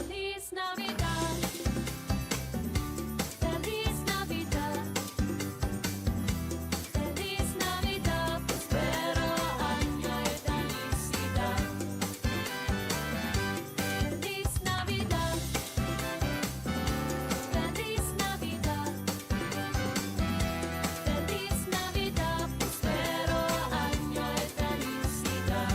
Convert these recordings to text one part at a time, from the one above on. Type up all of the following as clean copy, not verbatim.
Feliz Navidad, Feliz Navidad, Feliz Navidad, prospero año y felicidad. Feliz Navidad, Feliz Navidad, Feliz Navidad, prospero año y felicidad.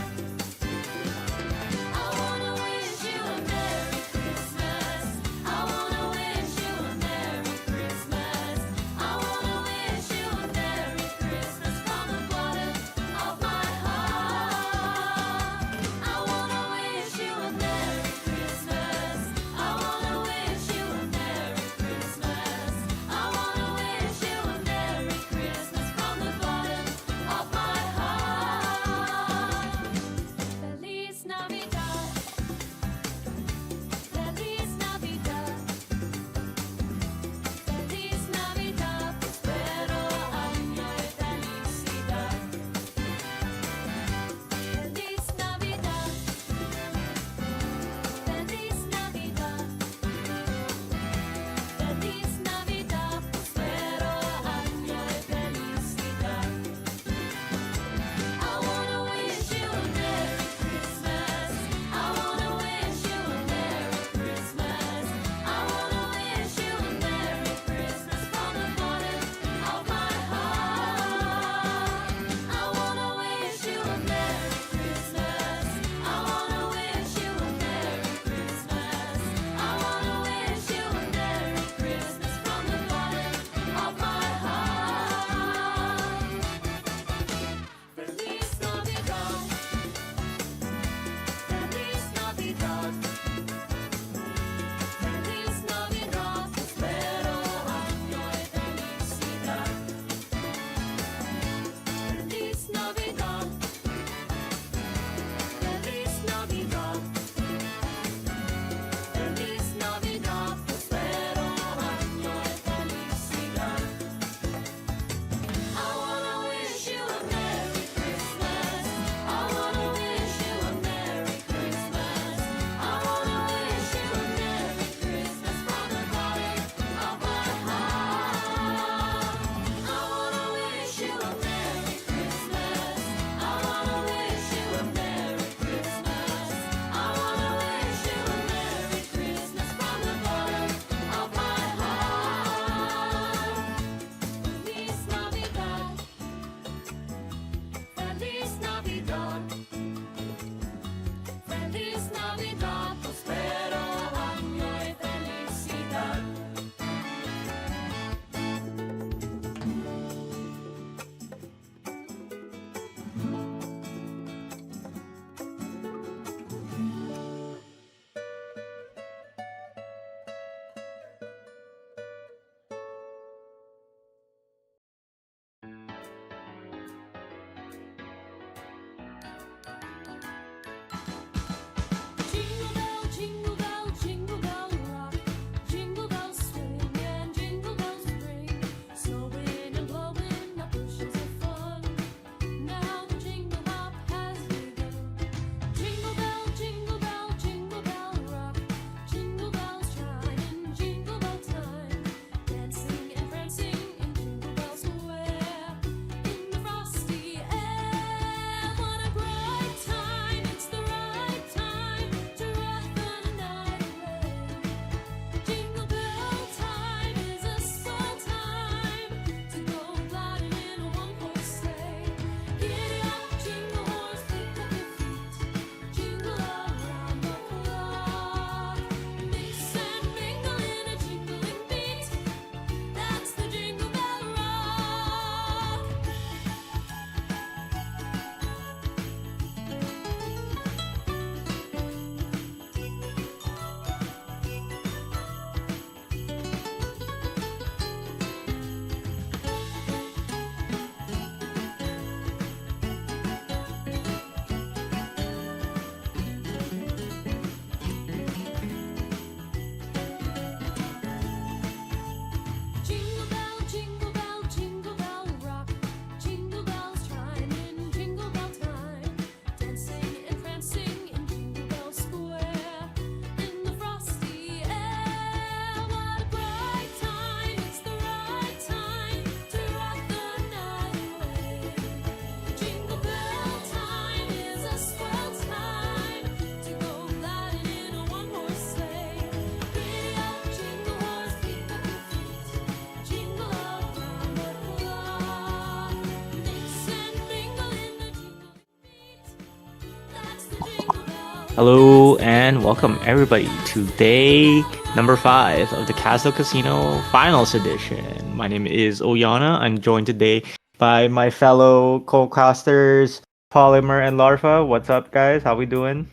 Hello and welcome everybody to day number 5 of the Kazdel Casino Finals Edition. My name is Oyana. I'm joined today by my fellow co-casters Polymer and Larva. What's up, guys? How we doing?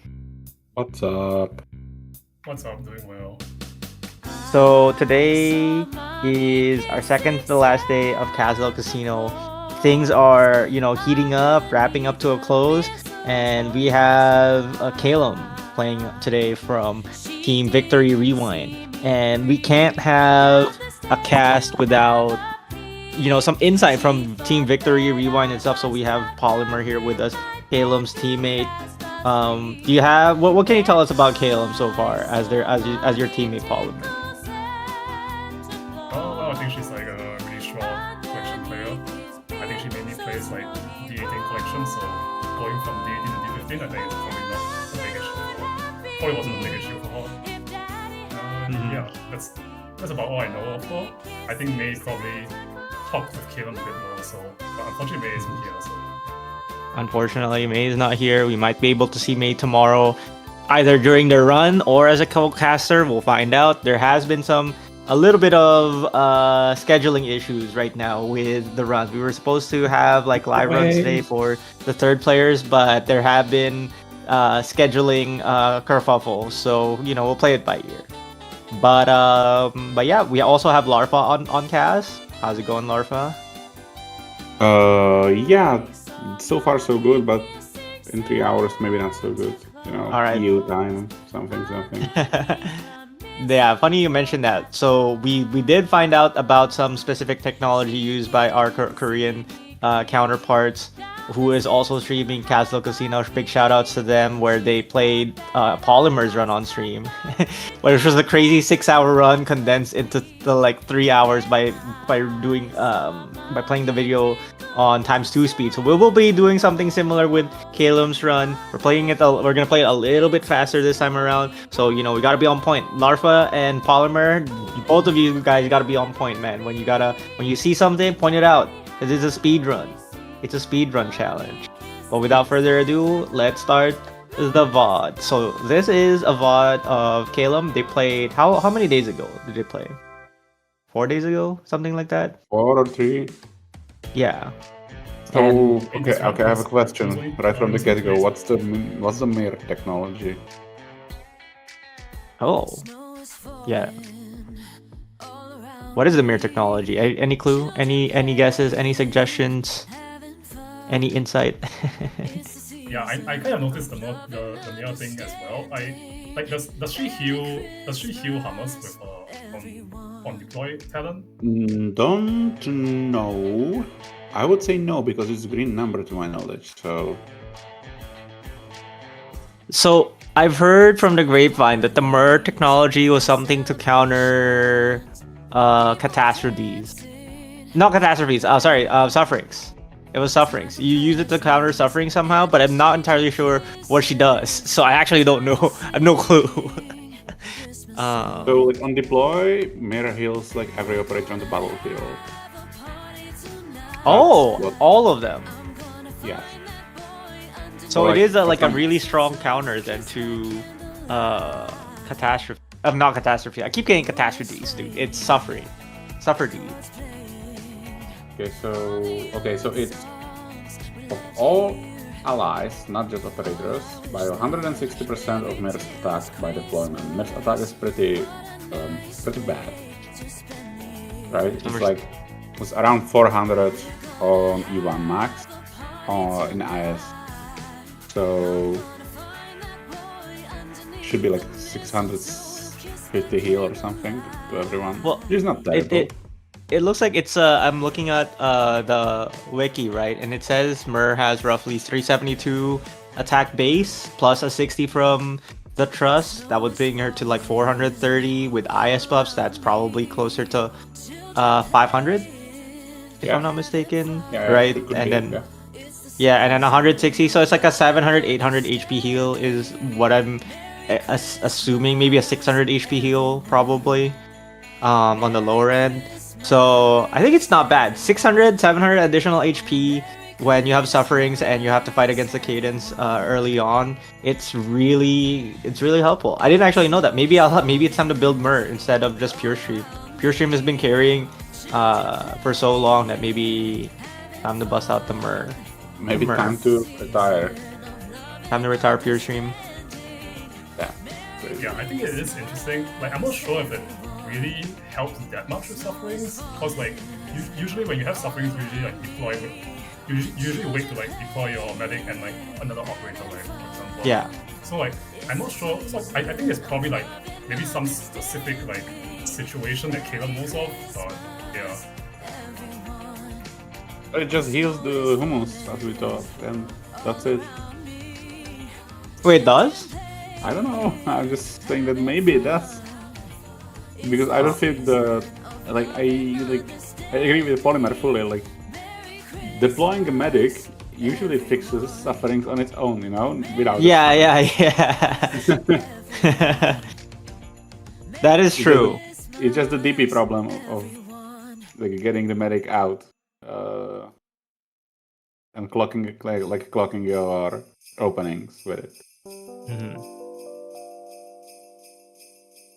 What's up? What's up? Doing well. So today is our second to the last day of Kazdel Casino. Things are, heating up, wrapping up to a close, and we have Calum playing today from Team Victory Rewind. And we can't have a cast without, some insight from Team Victory Rewind and stuff. So we have Polymer here with us, Calum's teammate. Do you have what can you tell us about Calum so far as your teammate Polymer? Oh, well, I think she's like a really strong collection player. I think she mainly plays like D18 collection, so going from D18 to D15, I think it's probably not a big issue for her. Probably wasn't a big issue for her. Yeah, that's about all I know of her. I think May probably talked with Calum a bit more, so but unfortunately May isn't here, so Unfortunately, May is not here. We might be able to see May tomorrow, either during the run or as a co-caster. We'll find out. There has been a little bit of scheduling issues right now with the runs. We were supposed to have like live runs today for the third players, but there have been scheduling kerfuffles. So we'll play it by ear. But yeah, we also have Larva on cast. How's it going, Larva? Yeah, so far so good, but in 3 hours maybe not so good. All right. EU time, something. Yeah, funny you mentioned that. So we did find out about some specific technology used by our Korean counterparts, who is also streaming Kazdel Casino. Big shout outs to them, where they played Polymer's run on stream, which was a crazy 6-hour run condensed into the like 3 hours by doing by playing the video on ×2 speed. So we will be doing something similar with Calum's run. We're gonna play it a little bit faster this time around. So we gotta be on point. Larva and Polymer, both of you guys gotta be on point, man. When you see something, point it out, because it's a speed run. It's a speed run challenge. But without further ado, let's start the VOD. So this is a VOD of Calum. They played how many days ago did they play? 4 days ago, something like that. 4 or 3. Yeah. So And- okay, I have a question right from the get-go. What's the mirror technology? Oh, yeah. What is the mirror technology? Any clue? Any guesses? Any suggestions? Any insight? yeah, I kind of noticed the mirror thing as well. Does she heal Hamas with on deploy talent? Don't know. I would say no, because it's a green number to my knowledge. So I've heard from the grapevine that the mirror technology was something to counter catastrophes. Not catastrophes. Sufferings. It was sufferings. You use it to counter suffering somehow, but I'm not entirely sure what she does. So I actually don't know. I have no clue. So like on deploy, mirror heals like every operator on the battlefield. All of them. Yeah. So Like, it is like a some- really strong counter then to catastrophe. Not catastrophe. I keep getting catastrophes, dude. It's suffering. Sufferings. Okay, so it's of all allies, not just operators, by 160% of Mir's attack by deployment. Mir's attack is pretty bad, right? It's around 400 on E1 max in IS, so should be like 650 heal or something to everyone. Well, it's not terrible. It looks like it's I'm looking at the wiki, right, and it says Mer has roughly 372 attack base plus a 60 from the trust. That would bring her to like 430 with IS buffs. That's probably closer to 500 if I'm not mistaken. Yeah, right, it could and be, then yeah. yeah, and then 160. So it's like a 700, 800 HP heal is what I'm assuming. Maybe a 600 HP heal probably on the lower end. So I think it's not bad. 600, 700 additional HP when you have sufferings and you have to fight against the cadence early on, it's really helpful. I didn't actually know that. Maybe maybe it's time to build Mer instead of just Pure Stream. Pure Stream has been carrying for so long that maybe time to bust out the Mer. Maybe Mer. time to retire. Time to retire Pure Stream. Yeah. Yeah, I think it is interesting. Like, I'm not sure if it really helps that much with sufferings, because like usually when you have sufferings, you usually like deploy. You usually wait to like deploy your medic and like another operator, like for example. Yeah. So like I'm not sure. So I think it's probably like maybe some specific like situation that Caleb knows of. But yeah. It just heals the hummus, as we thought, and that's it. Wait, it does? I don't know. I'm just saying that maybe it does. Because I don't think I agree with Polymer fully. Like, deploying a medic usually fixes sufferings on its own, you know, without. Yeah. That is true. It's just the DP problem of like getting the medic out and clocking your openings with it. Mhm.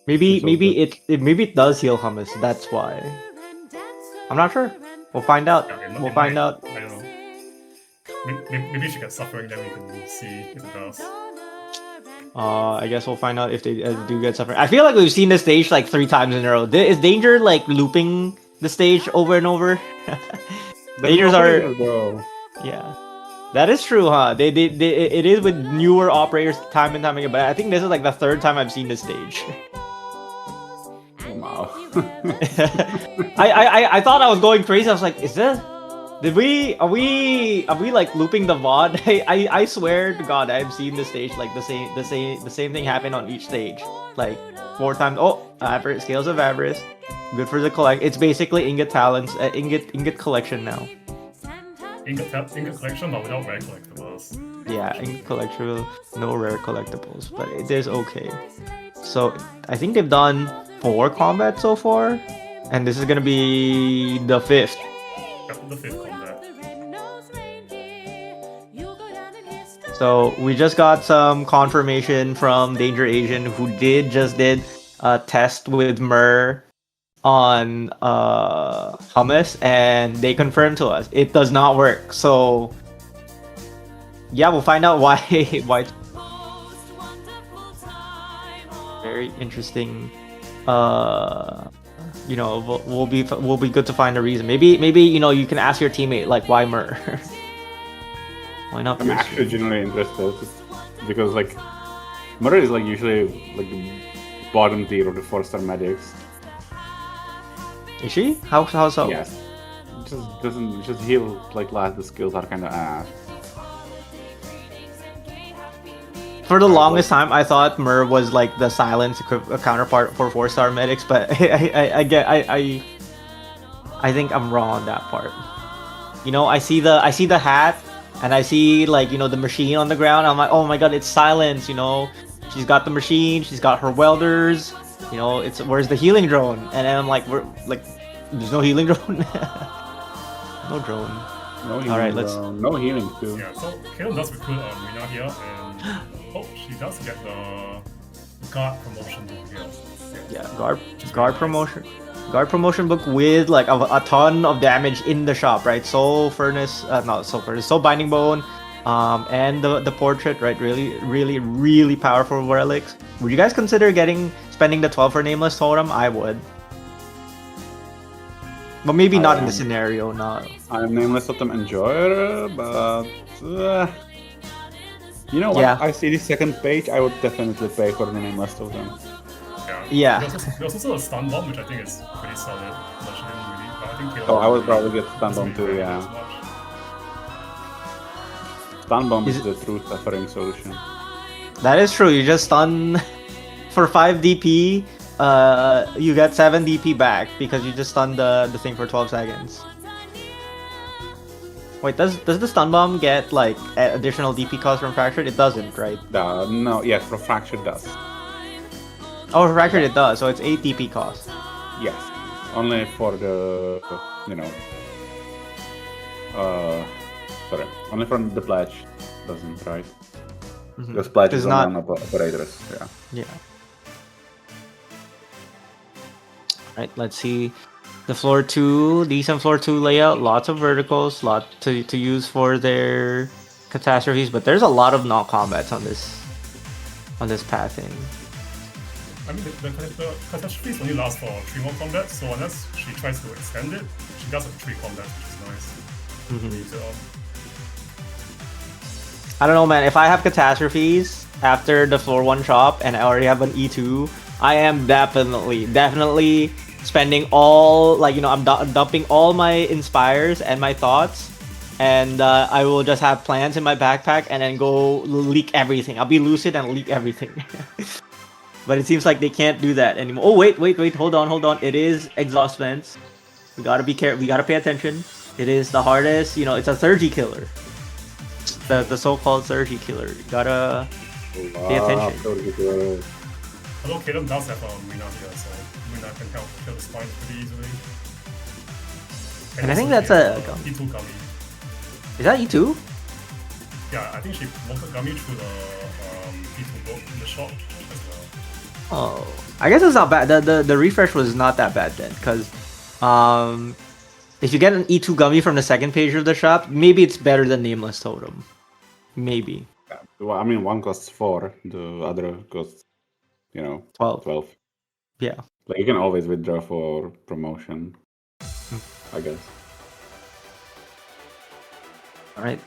Maybe it does heal hummus. That's why. I'm not sure. We'll find out. Yeah, We'll find out. I don't know. Maybe she gets suffering, then we can see if it does. I guess we'll find out if they do get suffering. I feel like we've seen this stage like 3 times in a row. Is Danger like looping the stage over and over? Dangers are. Bro. Yeah, that is true, huh? It is with newer operators time and time again. But I think this is like the 3rd time I've seen this stage. Wow. I thought I was going crazy. I was like, are we like looping the VOD? I swear to God, I've seen the stage like the same thing happen on each stage, like 4 times. Oh, average scales of avarice, good for the collect. It's basically ingot talents, ingot collection now. Ingot collection, but without rare collectibles. Yeah, ingot collection, no rare collectibles, but it is okay. So I think they've done 4 combats so far, and this is gonna be the 5th. Yep, the 5th combat. So we just got some confirmation from Danger Asian, who just did a test with Mer on hummus, and they confirmed to us it does not work. So yeah, we'll find out why. It's very interesting. You know, we'll be good to find a reason. Maybe you know, you can ask your teammate like, why Mer? Why not? I'm actually genuinely interested because like Murder is like usually like the bottom tier of the 4-star medics. Is she? How so? Yes. Just heal like last. The skills are kind of For the longest time, I thought Mer was like the silence counterpart for 4-star medics, but I think I'm wrong on that part. You know, I see the hat, and I see like, you know, the machine on the ground. I'm like, oh my god, it's silence. You know, she's got the machine, she's got her welders. You know, where's the healing drone? And then I'm like, there's no healing drone. No drone. no healing. All right, let's. No healing too. Yeah, so Caleb does recruit Rina here, and oh, she does get the guard promotion book here. Yeah, guard promotion book with like a ton of damage in the shop, right? Soul binding bone, and the portrait, right? Really powerful relics. Would you guys consider spending the 12 for nameless totem? I would, but maybe not in this scenario. No. I'm nameless totem enjoyer, but you know what? Yeah. I see the second page. I would definitely pay for the nameless totem. Yeah. There's also a stun bomb, which I think is pretty solid, but she didn't really. But I think Caleb Oh, I would really probably get stun bomb doesn't too. really Yeah, as much. stun bomb is the true suffering solution. That is true. You just stun for 5 DP. You get 7 DP back because you just stun the thing for 12 seconds. Wait, does the stun bomb get like additional DP cost from Fractured? It doesn't, right? No, yes, for fractured does. Oh, for Fractured it does. So it's 8 DP cost. Yes, only for the Sorry, only from the pledge doesn't, right? Mhm. Because pledge Does is not- only on operators. Yeah. Yeah. Right, let's see. The floor 2, decent floor 2 layout, lots of verticals, lot to use for their catastrophes, but there's a lot of not combats on this pathing. I mean, the catastrophes only last for 3 more combats, so unless she tries to extend it, she does have 3 combats, which is nice. So, I don't know, man. If I have catastrophes after the floor 1 shop and I already have an E2, I am definitely spending all, like, you know, I'm dumping all my inspires and my thoughts, and I will just have plans in my backpack and then go leak everything. I'll be lucid and leak everything. But it seems like they can't do that anymore. Oh, wait, hold on. It is exhaust vents. We gotta be careful. We gotta pay attention. It is the hardest, you know, it's a surgy killer. The so-called surgy killer. You gotta pay attention. although Caleb does have Marina here, so Marina can help kill the spine pretty easily. And I think also that's she has, E2 Gummy. Is that E2? Yeah, I think she promoted Gummy through the E2 book in the shop as well. Oh, I guess it's not bad. The refresh was not that bad then, because if you get an E2 gummy from the second page of the shop, maybe it's better than Nameless Totem. Maybe. Yeah. Well, I mean, one costs 4, the other costs, 12. Yeah. Like, you can always withdraw for promotion, I guess. All right.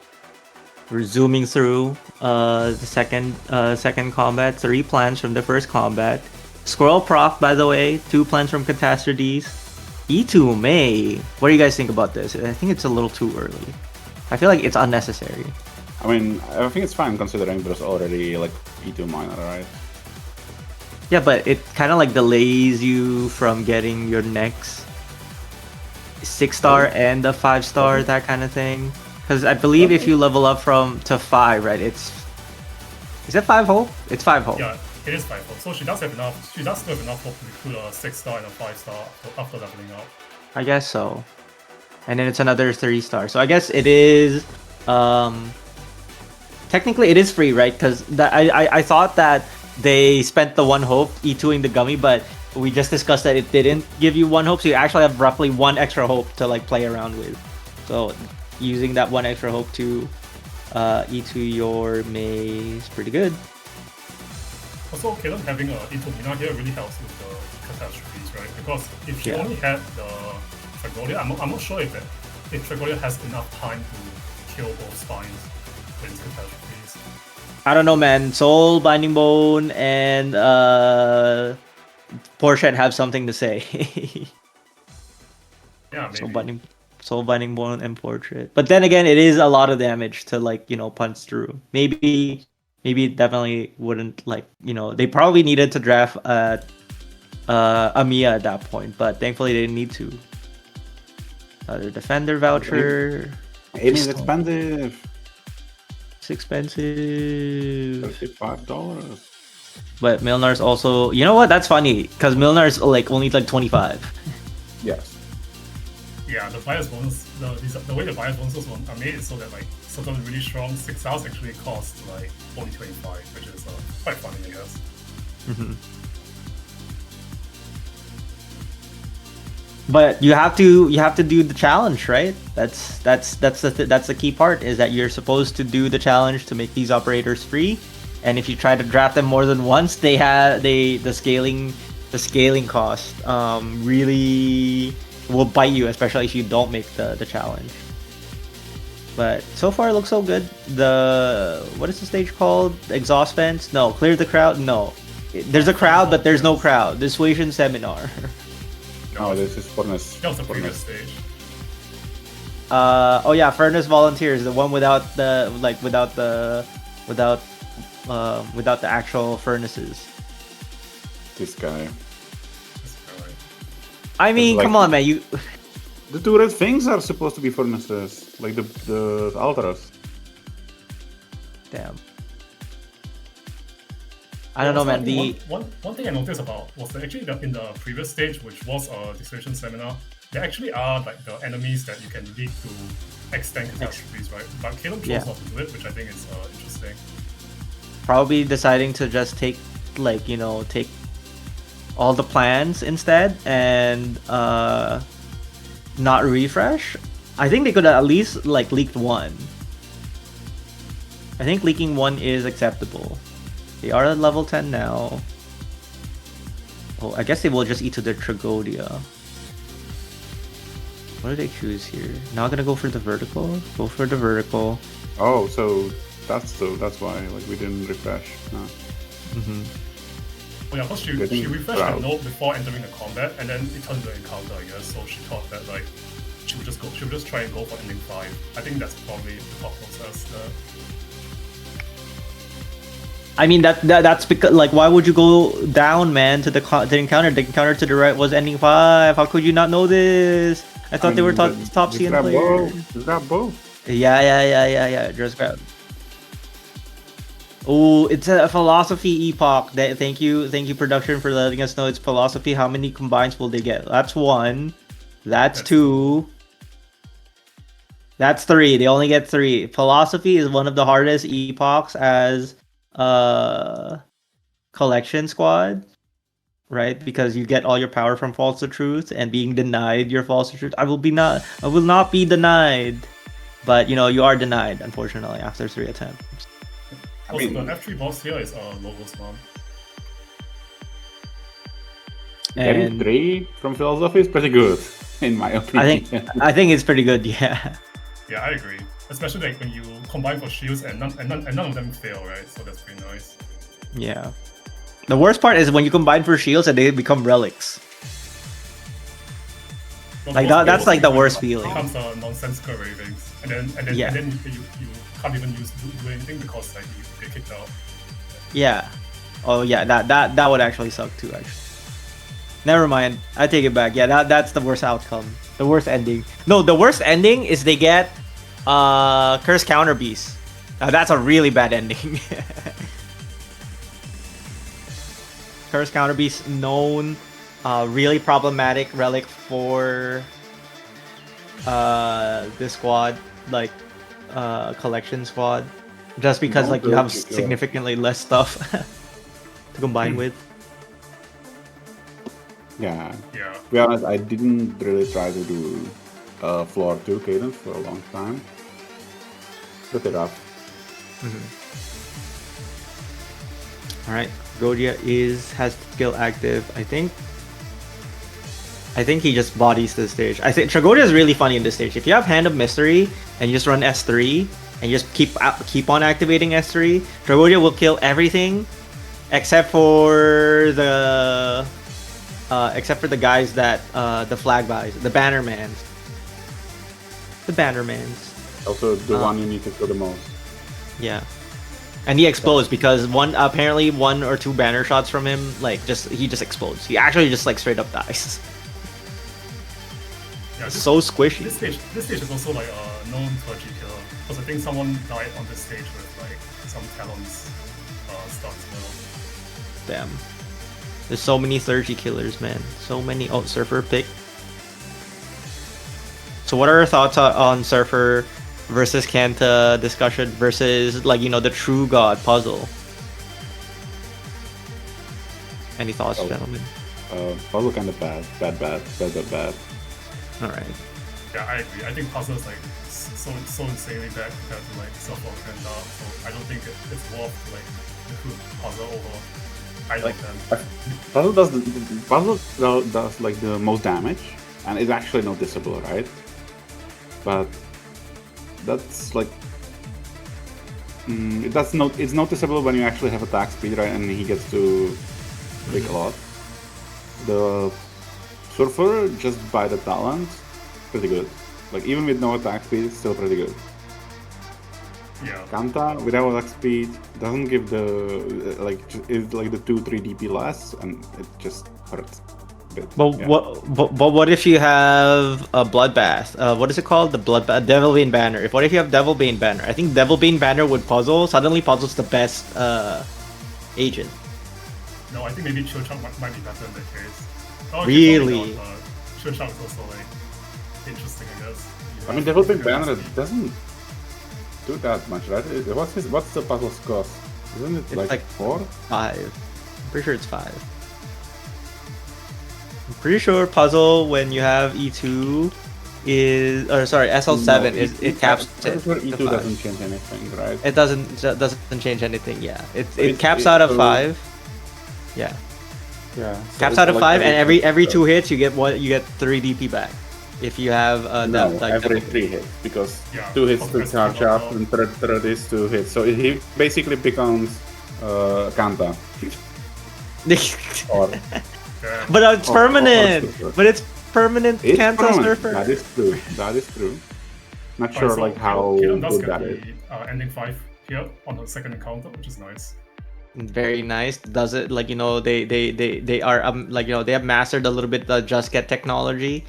We're zooming through the second combat. 3 plans from the first combat. Squirrel Proc, by the way. 2 plans from Catastrophes. E2 May. What do you guys think about this? I think it's a little too early. I feel like it's unnecessary. I mean, I think it's fine considering there's already like E2 minor, right? Yeah, but it kind of like delays you from getting your next 6-star and a 5-star, that kind of thing. Because I believe if you level up to 5, right? Is it 5 hope? It's 5 hope. Yeah, it is 5 hope. So she does still have enough hope to recruit a 6-star and a 5-star after leveling up. I guess so. And then it's another 3-star. So I guess it is technically it is free, right? Because I thought that they spent the 1 hope E2ing the gummy, but we just discussed that it didn't give you 1 hope, so you actually have roughly 1 extra hope to like play around with. So using that 1 extra hope to E2 your May is pretty good. Also, Caleb having a E2 Mina here really helps with the catastrophes, right? Because if she Yeah. only had the Tragolia, I'm not sure if Tragolia has enough time to kill both spines with its catastrophes. I don't know, man. Soul, Binding Bone, and Portia have something to say. Yeah, maybe. Soul Binding Bone and Portrait. But then again, it is a lot of damage to like, punch through. Maybe it definitely wouldn't like, they probably needed to draft Amiya at that point, but thankfully they didn't need to. Other defender voucher. It is expensive. It's expensive. $35. But Milnar's also, you know what? That's funny because Milnar's like only like 25. Yes. Yeah, the bias bonus, the way the bias bonuses are made is so that like certain really strong 6 stars actually cost like only 25, which is quite funny, I guess. But you have to do the challenge, right? That's the key part, is that you're supposed to do the challenge to make these operators free. And if you try to draft them more than once, the scaling cost really will bite you, especially if you don't make the challenge. But so far it looks so good. What is the stage called? Exhaust vents? No. Clear the crowd? No. There's a crowd, but there's no crowd. Dissuasion seminar. No, this is Furnace. That was the previous stage. Oh yeah, Furnace Volunteers, the one without the actual furnaces. This guy. I mean, Like- come on, man. The 2 red things are supposed to be furnaces, like the Altaras. Damn. I don't know, man. One thing I noticed about was that actually in the previous stage, which was a Dissuasion Seminar, there actually are like the enemies that you can lead to extend catastrophes, right? But Caleb chose Yeah. not to do it, which I think is interesting. Probably deciding to just take, like, you know, take all the plans instead and not refresh. I think they could have at least like leaked one. I think leaking one is acceptable. They are at level 10 now. Oh, I guess they will just eat to their Tragodia. What do they choose here? Not gonna go for the vertical? Go for the vertical. Oh, so that's why like we didn't refresh. No. Mm-hmm. Oh yeah, because she Getting refreshed the proud. note before entering the combat, and then it turned to an encounter, I guess. So she thought that like she would just try and go for ending 5. I think that's probably the thought process. I mean that's because, like, why would you go down, man, to the encounter? The encounter to the right was ending 5. How could you not know this? I thought they were top CN players. Just grab both. Yeah. Just grab. Oh, it's a philosophy epoch. Thank you, production, for letting us know it's philosophy. How many combines will they get? That's 1. That's 2. That's 3. They only get 3. Philosophy is one of the hardest epochs as collection squad, right? Because you get all your power from false to truth, and being denied your false to truth. I will not be denied. But you know, you are denied, unfortunately, after 3 attempts. Also, mean- the F3 boss here is Logo's mom. Getting And 3 from philosophy is pretty good, in my opinion. I think it's pretty good, yeah. Yeah, I agree. Especially like when you combine for shields and none of them fail, right? So that's pretty nice. Yeah. The worst part is when you combine for shields and they become relics. Like that's like the worst feeling. Becomes nonsensical ravings, and then Yeah. you can't even do anything because like you get kicked out. Yeah. Oh yeah, that would actually suck too, actually. Never mind. I take it back. Yeah, that's the worst outcome. The worst ending. No, the worst ending is they get Curse Counter Beast. That's a really bad ending. Curse Counter Beast, known really problematic relic for this squad, like collection squad, just because like you have significantly less stuff to combine with. Yeah. Yeah. To be honest, I didn't really try to do floor 2 cadence for a long time. Pretty rough. All right, Godia has skill active. I think he just bodies the stage. I think Tragodia is really funny in this stage. If you have Hand of Mystery and you just run S3 and you just keep on activating S3, Tragodia will kill everything except for the guys that the flag buys, the Bannermans. Also, the one you need to kill the most. Yeah. And he explodes because apparently 1 or 2 banner shots from him, like he just explodes. He actually just like straight up dies. Yeah, So squishy. This stage is also like a known Turkey killer, because I think someone died on this stage with like some talons stuff. Damn. There's so many 30 killers, man. So many. Oh, Surfer pick. So what are your thoughts on Surfer versus Kanta discussion versus, like, you know, the True God puzzle? Any thoughts, gentlemen? Puzzle kind of bad. Alright. Yeah, I agree. I think puzzle is like so insanely bad compared to like Surfer and Dark, so I don't think it's worth like recruit puzzle over either of them. Puzzle does like the most damage, and it's actually noticeable, right? But that's like it's noticeable when you actually have attack speed, right? And he gets to pick a lot. The Surfer, just by the talent, pretty good. Like even with no attack speed, it's still pretty good. Yeah. Kanta without attack speed doesn't give the it's like the 2-3 DP less, and it just hurts a bit. But Yeah. what if you have a Bloodbath? What is it called? The Bloodbath, Devilbane Banner. What if you have Devilbane Banner? I think Devilbane Banner would puzzle. Suddenly, puzzle's the best agent. No, I think maybe Chill Chunk might be better in that case. Oh, Really? Chill Chunk is also like interesting, I guess. I mean, developing banner doesn't do that much, right? What's the puzzle's cost? Isn't it It's like like 4? 5. I'm pretty sure it's 5. I'm pretty sure puzzle when you have E2 is, or sorry, SL7 is it caps I'm it. sure to E2 5. doesn't change anything, right? It doesn't change anything. Yeah, it It's- caps out of so- 5. Yeah, Yeah. so caps it's out of like 5, and every so- 2 hits you get 3 DP back. If you have No, that like every double- 3 hits, because Yeah, 2 hits to progress charge speed up, also. and third is 2 hits. So he basically becomes Kanta. Or Yeah. but it's or permanent. super. But it's permanent. it's Kanta permanent. Surfer. That is true. That is true. Not Alright, sure so like how Kieran does good get that is. the ending 5 here on the second encounter, which is nice. Very nice. Does it like they are like they have mastered a little bit the just get technology.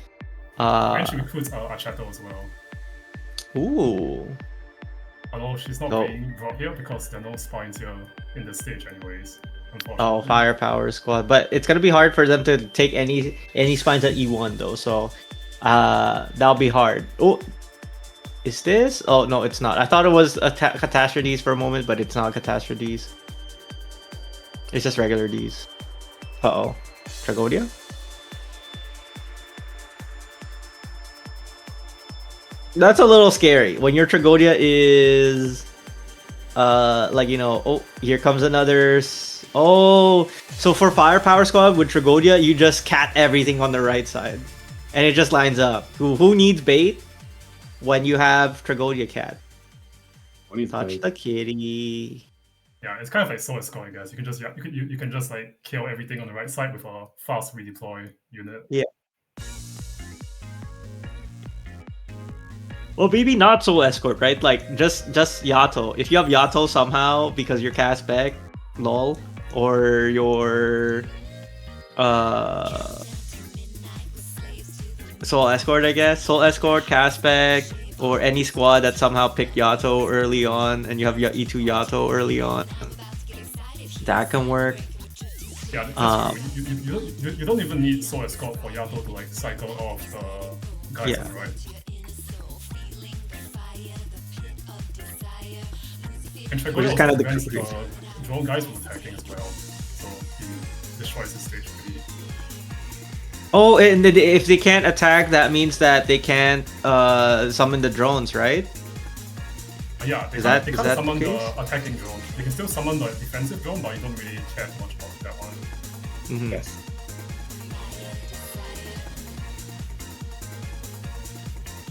And she recruits Achato as well. Ooh. Although she's not Oh. being brought here because there are no spines here in the stage anyways. Unfortunately. Oh, firepower squad, but it's gonna be hard for them to take any spines at E1 though. So, that'll be hard. Oh, is this? Oh no, it's not. I thought it was a catastrophes for a moment, but it's not catastrophes. It's just regular Ds. Uh oh, Tragodia. That's a little scary when your Tragodia is like oh, here comes another oh, so for firepower squad with Tragodia you just cat everything on the right side and it just lines up. Who needs bait when you have Tragodia cat? When it's Touch like- the kitty. Yeah, it's kind of like Soul Score, I guess. You can just like kill everything on the right side with a fast redeploy unit. Well, maybe not Soul Escort, right? Like just Yato. If you have Yato somehow because you're cast back, lol, or your Soul Escort, I guess. Soul Escort, cast back, or any squad that somehow picked Yato early on, and you have E2 Yato early on. That can work. Yeah, that's true. You don't even need Soul Escort for Yato to like cycle off the guys Yeah. on the right. And Which is Tragodia kind of the prevents crazy. the drone guys from attacking as well. So he destroys the stage pretty. Oh, and if they can't attack, that means that they can't summon the drones, right? Yeah, they Is can't, that- they is can't that summon the the case? attacking drone. They can still summon the defensive drone, but you don't really care too much about that one. Mhm. Yes.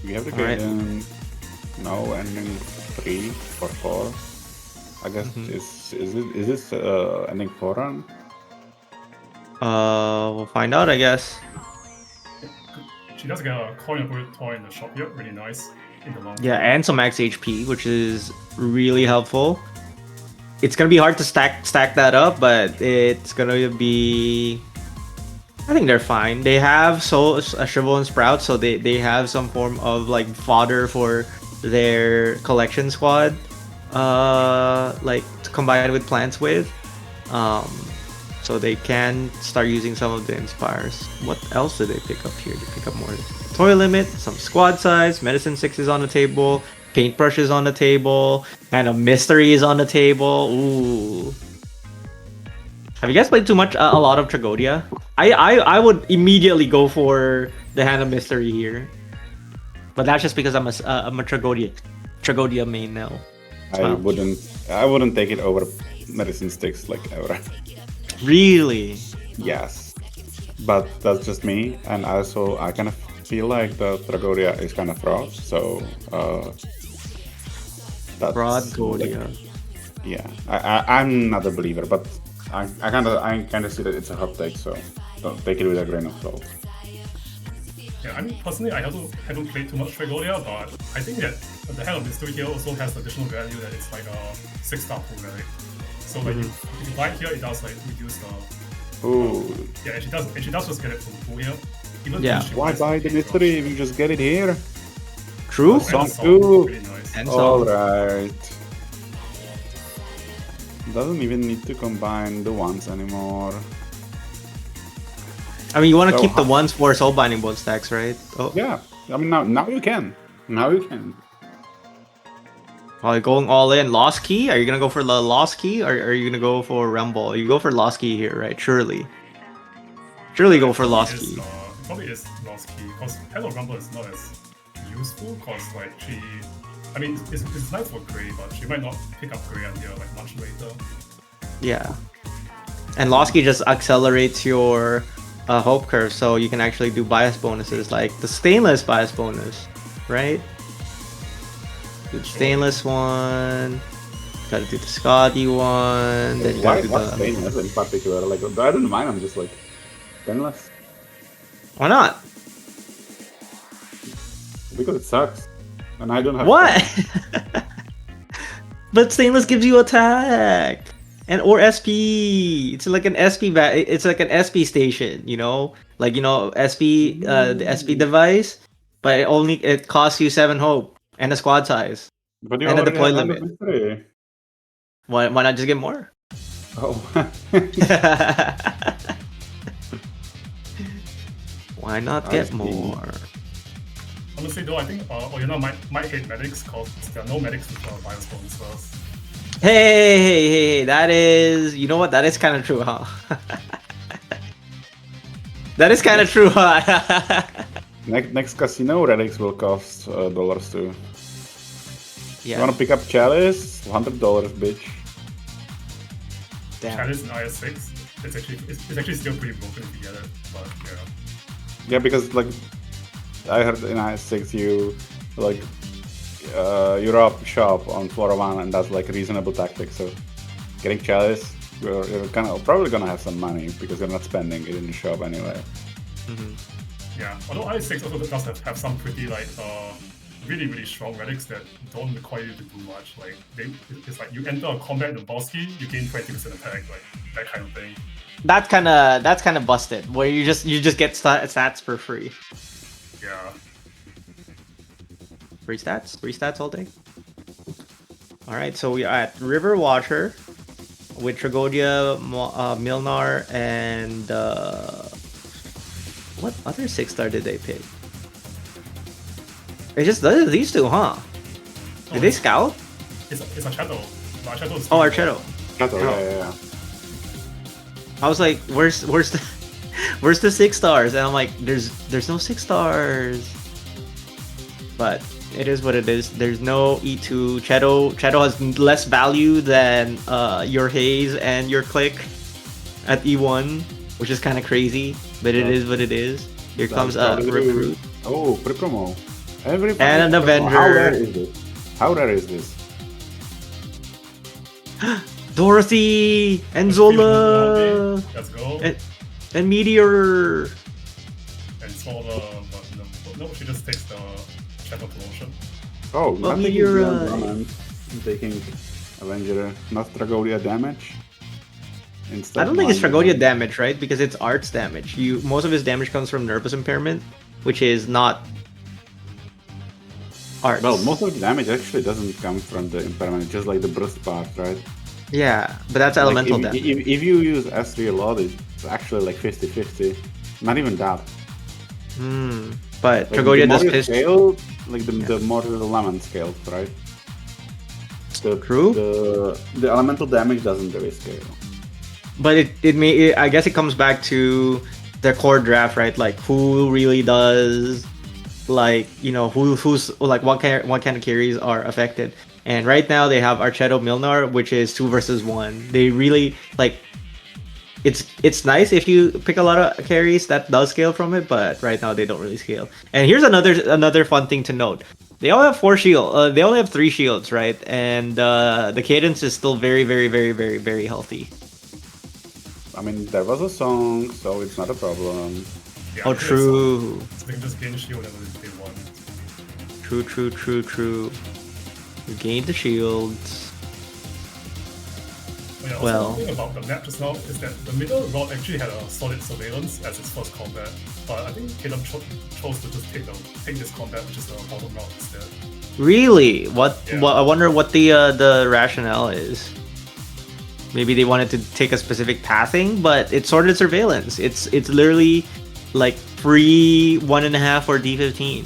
We have the Alright. Gaiden now ending 3 or 4. I guess Mhm. is this ending 4 run? We'll find out, I guess. She does get a coin of toy in the shop here, really nice in the long Yeah, run. and some max HP, which is really helpful. It's gonna be hard to stack that up, but it's gonna be. I think they're fine. They have a Shrivel and Sprout, so they have some form of like fodder for their collection squad, like to combine with plants with, so they can start using some of the inspires. What else did they pick up here? They pick up more toy limit, some squad size, medicine 6 is on the table, paintbrush is on the table, and a mystery is on the table. Ooh. Have you guys played a lot of Tragodia? I would immediately go for the Hand of Mystery here, but that's just because I'm a Tragodia main now. I wouldn't take it over medicine sticks like ever. Really? Yes, but that's just me, and also I kind of feel like the Tragodia is kind of fraud, so that's Tragodia. yeah, I'm not a believer, but I kind of see that it's a hot take, so don't take it with a grain of salt. Yeah, I mean, personally, I haven't played too much Tragodia, but I think that the Hand of Mystery here also has the additional value that it's like a 6-star pool relic. So like if you buy it here, it does like reduce the Ooh, yeah, and she does just get it from the pool here. Even Yeah. if she why buys buy it the from mystery if you just get it here? True. And the Song song, two. really nice. And All some. right. Doesn't even need to combine the ones anymore. I mean, you want to So keep the how- ones for soul binding both stacks, right? Oh, Yeah, I mean now you can. Now you can. while going all in, lost key. Are you gonna go for the lost key, or are you gonna go for rumble? You go for lost key here, right? Surely go for lost key. It probably is lost key because Hello Rumble is not as useful because like she, I mean it's nice for Grey, but she might not pick up Grey until like much later. Yeah, and lost key just accelerates your hope curve, so you can actually do bias bonuses like the stainless bias bonus, right? Do the stainless one. Gotta do the Scotty one. Then you Why gotta do what's the. stainless in particular? Like I don't mind. I'm just like stainless Why not? because it sucks, and I don't have. What? stainless. But stainless gives you attack and or SP. It's like an SP. It's like an SP station. You know, like SP. The SP device, but it costs you 7 hope and a squad size But you and a already deploy have End of limit. Mystery. Why not just get more? Oh. Why not I get see. more? Honestly though, I think Oyuna might hate medics because there are no medics with bias bonuses. Hey, that is, you know what? That is kind of true, huh? That is kind of true, huh? Next casino relics will cost dollars too. You Yeah, wanna pick up Chalice? $100, bitch. damn. Chalice in IS6, it's actually still pretty broken if you get it, but yeah. Yeah, because like I heard in IS6 you like you rob shop on floor 1 and that's like reasonable tactic. So getting Chalice, you're probably gonna have some money because you're not spending it in the shop anyway. Yeah, although IS6 also does have some pretty like really strong relics that don't require you to do much. Like it's like you enter a combat in the boss key, you gain 20% attack, like that kind of thing. That's kind of busted. Where you just get stats for free. Yeah. Free stats all day. All right, so we are at River Watcher with Tragodia, Milnar, and what other 6-star did they pick? It's just these two, huh? Did they scout? It's a shadow. But shadow is Oh, Archetto. Shadow, Oh. yeah. I was like, where's the 6 stars? And I'm like, there's no 6 stars. But it is what it is. There's no E2. Cheto has less value than your Haze and your Click at E1, which is kind of crazy, but it is what it is. Here comes a recruit. Oh, pre-promo. Every And an pre-promo. Avenger. How rare is this? How rare is this? Dorothy and Zola Let's go. and Meteor. And Solar, but no, she just takes the shadow promotion. Oh, Well, not taking you're Beyond right. Command, taking Avenger, not Tragodia damage. Instead I don't think it's Mind Tragodia Damage. damage, right? Because it's arts damage. Most of his damage comes from nervous impairment, which is not arts. Well, most of the damage actually doesn't come from the impairment, just like the burst part, right? Yeah, but that's elemental like damage. if you use S3 a lot, it's actually like 50-50. Not even that. But Like, Tragodia the more does you piss. scale, like the more the lemon scaled, right? True. The elemental damage doesn't really scale. But I guess it comes back to the core draft, right? Like who really does, like who's like what kind of carries are affected. And right now they have Archetto Milnar, which is 2 versus 1. They really like. It's nice if you pick a lot of carries that does scale from it, but right now they don't really scale. And here's another fun thing to note: they all have 4 shield. They only have 3 shields, right? And the cadence is still very, very, very, very, very healthy. I mean, there was a song, so it's not a problem. Yeah, Oh, I think true. So they can just gain shield whenever they want. True. You gain the shields. Oh, yeah, also Well. the thing about the map just now is that the middle route actually had a solid surveillance as its first combat, but I think Caleb chose to just take this combat, which is the bottom route instead. Really? What? Yeah. I wonder what the rationale is. Maybe they wanted to take a specific pathing, but it's sorted surveillance. It's literally like free 1.5 or D15.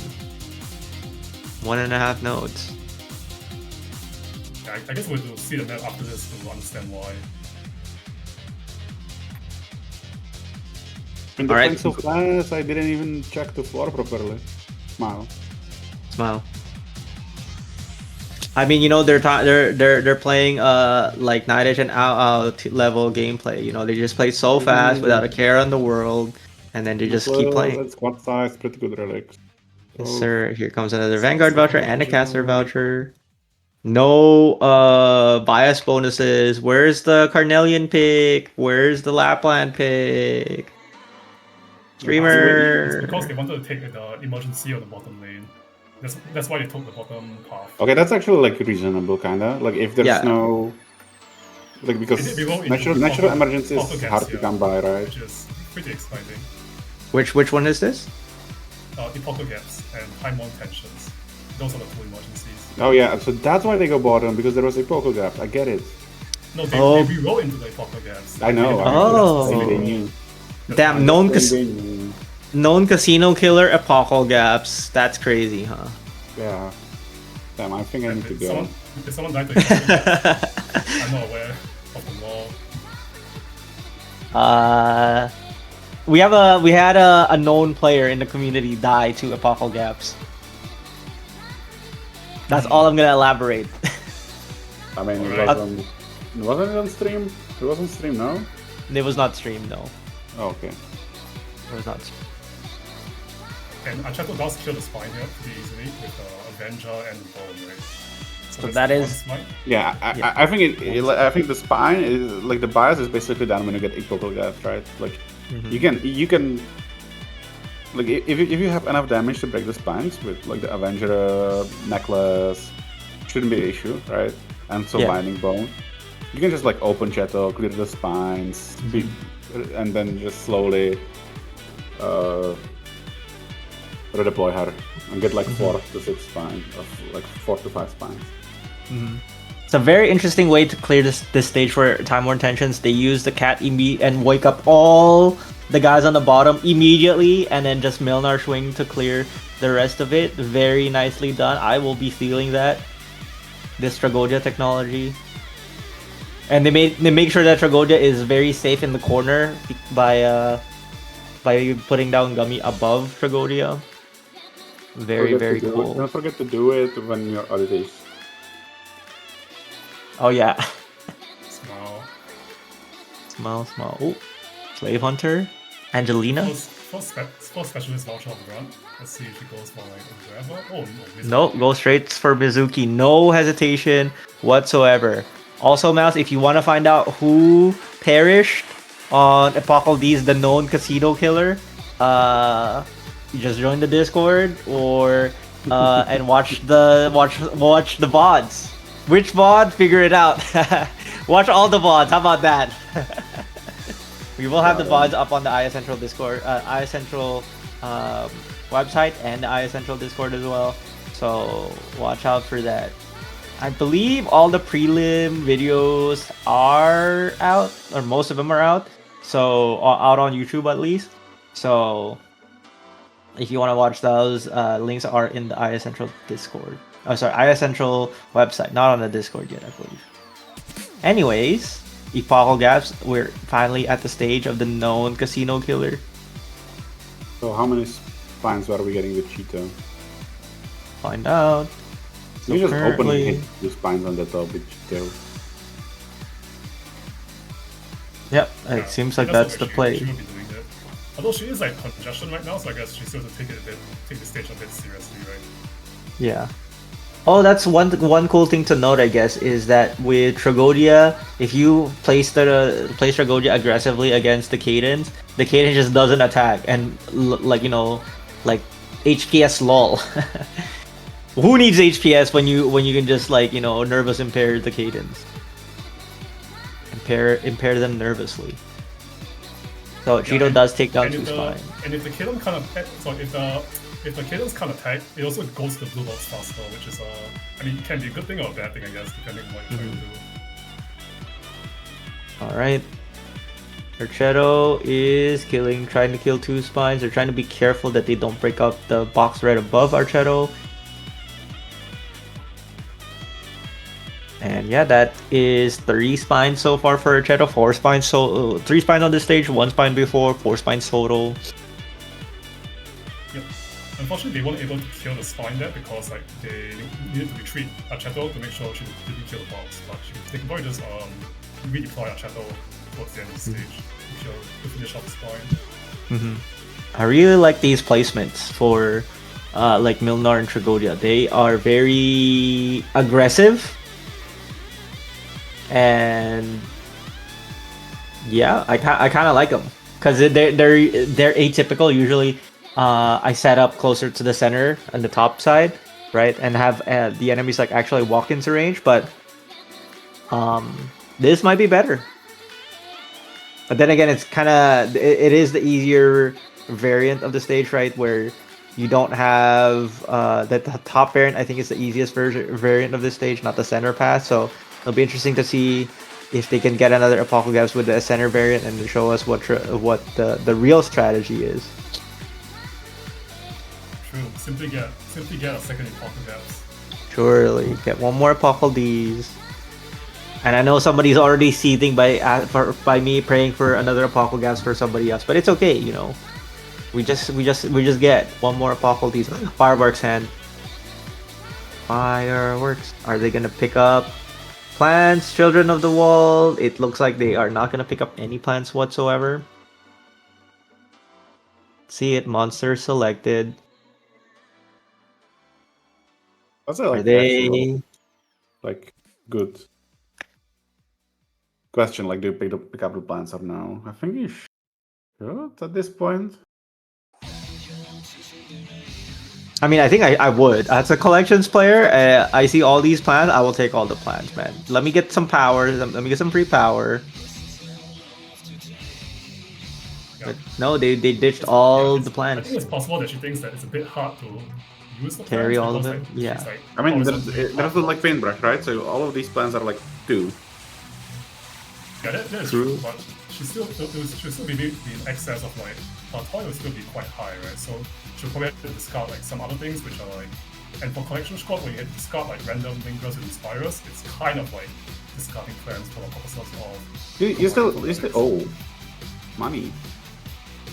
1.5 nodes. Yeah, I guess we'll see the map after this to understand why. And the Alright. playing so fast, I didn't even check the floor properly. Smile. Smile. I mean, you know, they're playing like Night Edge and out level gameplay. You know, they just play so fast without a care in the world, and then they just keep playing. It's squad size, pretty good relics. Yes, Oh. sir. Here comes another Vanguard voucher and a caster voucher. No bias bonuses. Where's the Carnelian pick? Where's the Lapland pick? It's Streamer. because they wanted to take the emergency on the bottom lane. That's why they took the bottom path. Okay, that's actually like reasonable, kinda. Like if there's Yeah. no, like because We go into natural auto- emergency is auto hard gaps, to yeah, come by, right? Which is pretty exciting. Which one is this? Epochal gaps and time on tensions. Those are the two emergencies. Oh yeah, so that's why they go bottom because there was a poker gap. I get it. No, they re-roll into the epochal gaps. I know. Oh. Maybe they knew. Damn, known They knew. casino killer epochal gaps. That's crazy, huh? Yeah. Damn, I think I need to go. If someone died to epochal gaps, I'm not aware of the law. We had a known player in the community die to epochal gaps. That's all I'm gonna elaborate. I mean, Alright. wasn't it on stream? It was on stream, no? It was not streamed, no. Oh, okay. It was not. And Achato does kill the spine here pretty easily with Avenger and Bone, right? So that's that one is- smite. Yeah, I think I think the spine is like the bias is basically done when you get epochal gaps, right? Like you can like if you have enough damage to break the spines with like the Avenger necklace, shouldn't be an issue, right? And so Yeah. binding bone, you can just like open Cheto, clear the spines, and then just slowly redeploy her and get like 4 to 6 spines, of like 4 to 5 spines. It's a very interesting way to clear this stage for Time Worn Tensions. They use the cat and wake up all the guys on the bottom immediately, and then just Milnar swing to clear the rest of it. Very nicely done. I will be stealing that. This Tragodia technology. And they make sure that Tragodia is very safe in the corner by putting down Gummy above Tragodia. Very cool. Don't forget to do it when you're oddities. Oh yeah. Smile. Smile. Oh, Slave Hunter. Angelina. First specialist voucher of the run. Let's see if he goes for like a grabber. Oh no, Nope, go straight for Mizuki. No hesitation whatsoever. Also, Mouse, if you want to find out who perished on Epochal D's the known casino killer, you just join the Discord or and watch the VODs. Which VOD? Figure it out. Watch all the VODs. How about that? We will have the VODs up on the IS Central Discord, IS Central website and the IS Central Discord as well. So watch out for that. I believe all the prelim videos are out, or most of them are out. So out on YouTube at least. So if you want to watch those, links are in the IS Central Discord. Oh, sorry, IS Central website, not on the Discord yet, I believe. Anyways, Epochal Gaps, we're finally at the stage of the known casino killer. So how many spines are we getting with Cheeto? Find out. So You just open and currently- hit the spines on the top with Cheeto. Yep, it seems like that's the what play. She will be doing it. Although she is like congestion right now, so I guess she still has to take the stage a bit seriously, right? Yeah. Oh, that's one cool thing to note, I guess, is that with Tragodia, if you place Tragodia aggressively against the Cadence just doesn't attack, and like HPS lol. Who needs HPS when you can just like nervous impair the Cadence? Impair them nervously. So Cheeto does take down 2 spines. And if the Cadence kind of if the Cadence can't attack, it also goes to the blue box faster, which is I mean, it can be a good thing or a bad thing, I guess, depending on what you're trying to do. All right. Archetto is trying to kill 2 spines. They're trying to be careful that they don't break up the box right above Archetto. And yeah, that is 3 spines so far for Archetto. 4 spines, so 3 spines on this stage, 1 spine before, 4 spines total. Yep. Unfortunately, they weren't able to kill the spine there because like they needed to retreat Archetto to make sure she didn't kill the box. But they can probably just redeploy Archetto towards the end of the stage to finish off the spine. I really like these placements for like Milnar and Tragodia. They are very aggressive. And yeah, I kind of like them because they're atypical. Usually, I set up closer to the center on the top side, right, and have the enemies like actually walk into range. But this might be better. But then again, it's kind of it is the easier variant of the stage, right, where you don't have the top variant. I think is the easiest variant of this stage, not the center path. So it'll be interesting to see if they can get another Apocalypse with the center variant and show us what the real strategy is. True. Simply get a second Apocalypse. Surely get one more Apocalypse. And I know somebody's already seething by me praying for another Apocalypse for somebody else, but it's okay, you know. We just get one more Apocalypse. Fireworks hand. Fireworks. Are they gonna pick up plants? Children of the Wall. It looks like they are not gonna pick up any plants whatsoever. See it. Monster selected. That's like Are they? actual, like good question. Like, do you pick up the plants or no? I think you should at this point. I mean, I think I would. As a collections player, I see all these plants. I will take all the plants, man. Let me get some power. Let me get some free power. But no, they ditched all the I plants. think it's possible that she thinks that it's a bit hard to use the Carry plants all of because, them? like, Yeah. she's, like, I mean, always there's the like paintbrush, right? So all of these plants are like 2. yeah, that is True. true, but she'll still be in excess of like her toy will still be quite high, right? So she'll probably have to discard like some other things which are like, and for collection squad when you discard like random lingers and inspirers, it's kind of like discarding plants for the purposes of. You still money.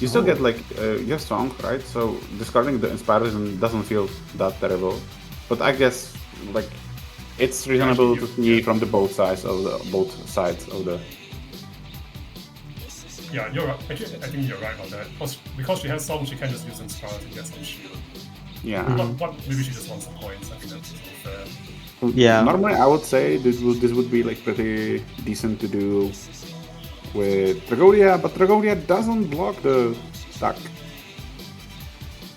You still get like you're strong, right? So discarding the inspiration doesn't feel that terrible. But I guess like it's reasonable to see from the both sides of the. Yeah, you're right. Actually, I think you're right on that. Because she has some, she can just use inspirers to get some shield. Yeah. But maybe she just wants some points. I think that's fair. Yeah. Normally, I would say this would be like pretty decent to do with Tragodia, but Tragodia doesn't block the attack.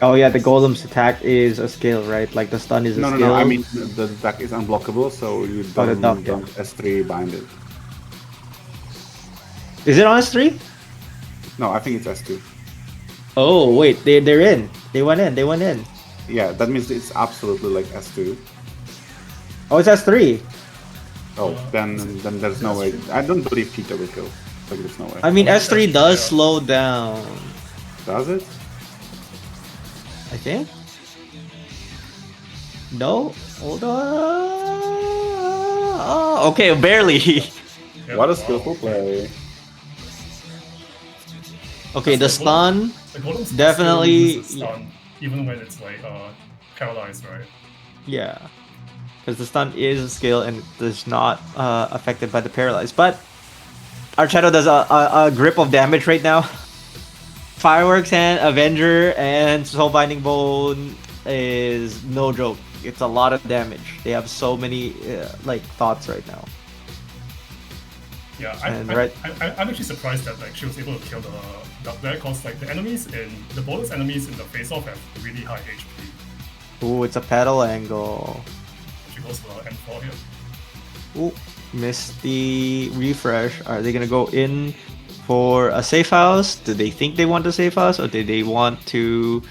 Oh yeah, the golem's attack is a skill, right? Like the stun is a skill. No. I mean the attack is unblockable, so you don't yeah. S3 bind it. Is it on S3? No, I think it's S2. Oh wait, they're in. They went in. Yeah, that means it's absolutely like S2. Oh, it's S3. Oh, then there's no way. I don't believe Cheetah will kill. Like there's no way. I mean, S3 does slow down. Does it? I think. No, hold on. Oh, okay, barely. Yeah, What a wow. skillful play. Okay, the stun. The golems definitely- still use the stun, even when it's like paralyzed, right? Yeah, because the stun is a skill and is not affected by the paralyze. But Archetto does a grip of damage right now. Fireworks and Avenger and Soulbinding Bone is no joke. It's a lot of damage. They have so many like thoughts right now. Yeah, And I'm actually surprised that like she was able to kill the duck there, cause like the bonus enemies in the face-off have really high HP. Ooh, it's a pedal angle. She goes for M4 here. Ooh, missed the refresh. Are they gonna go in for a safe house? Do they think they want a safe house, or do they want to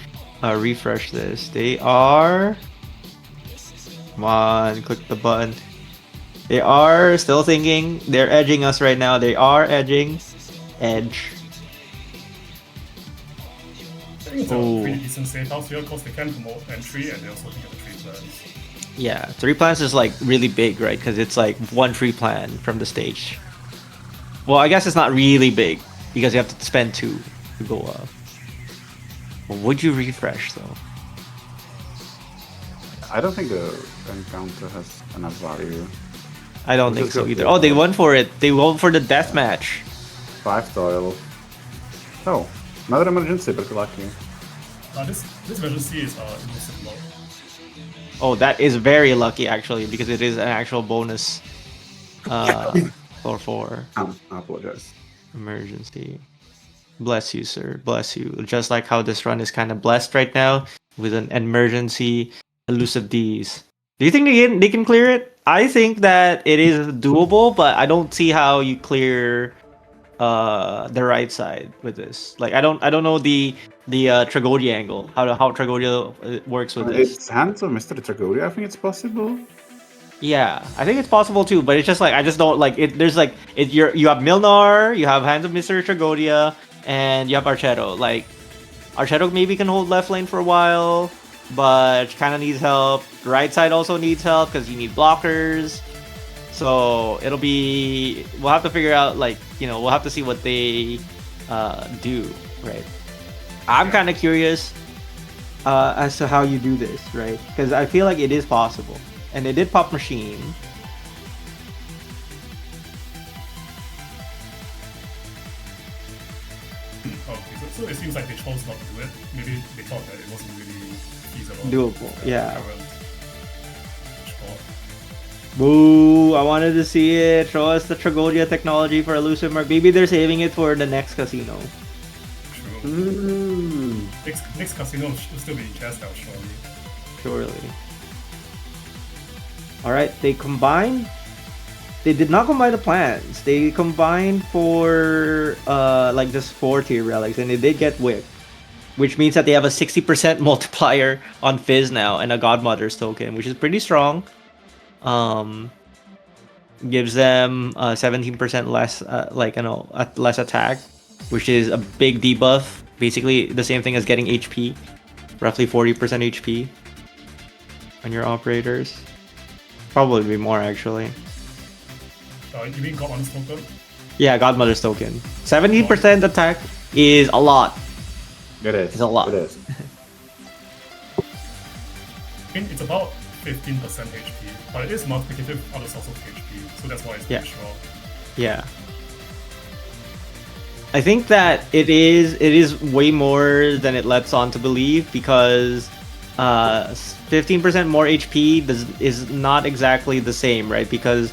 refresh this? They are. Come on, click the button. They are still thinking. They're edging us right now. They are edging. edge. I think it's a Oh. pretty decent safe house here because they can promote entry and they also can get the 3 plans. Yeah, 3 plans is like really big, right? Because it's like 1 3 plan from the stage. Well, I guess it's not really big because you have to spend 2 to go up. But would you refresh though? I don't think the encounter has enough value. I don't think so either. Oh, they went for it. They went for the death match. 5 toil. Oh, another emergency, pretty lucky. This emergency is elusive mode. Oh, that is very lucky actually because it is an actual bonus. For 4 I apologize. emergency. Bless you, sir. Bless you. Just like how this run is kind of blessed right now with an emergency elusive D's. Do you think they can clear it? I think that it is doable, but I don't see how you clear the right side with this. Like I don't know the Tragodia angle. How Tragodia works with this. It's Hands of Mr. Tragoria, I think it's possible. Yeah, I think it's possible too, but it's just like I just don't like it. There's like you have Milnar, you have Hands of Mr. Tragodia, and you have Archetto. Like Archetto maybe can hold left lane for a while, but kind of needs help. The right side also needs help because you need blockers. So it'll be we'll have to figure out like we'll have to see what they do, right? I'm kind of curious as to how you do this, right? Because I feel like it is possible. And they did pop machine. Okay, so it seems like they chose not to do it. Maybe they thought that it wasn't really feasible. Doable, yeah. current sport. Boo! I wanted to see it. Show us the Tragodia technology for Elusive Mark. Maybe they're saving it for the next casino. True. Mm. Next casino will still be in Kazdel, surely. Surely. Alright, they combined. They did not combine the plans. They combined for like just 4 tier relics, and they did get whip. Which means that they have a 60% multiplier on Fizz now and a Godmother's token, which is pretty strong. Gives them 17% less less attack, which is a big debuff. Basically the same thing as getting HP, roughly 40% HP on your operators. Probably be more actually. You mean Godmother's token? Yeah, Godmother's token. 17% attack is a lot. It is. It's a lot. It is. I mean, it's about 15% HP, but it is multiplicative other sources of HP, so that's why it's Yeah. pretty strong. Yeah. I think that it is way more than it lets on to believe because 15% more HP is not exactly the same, right? Because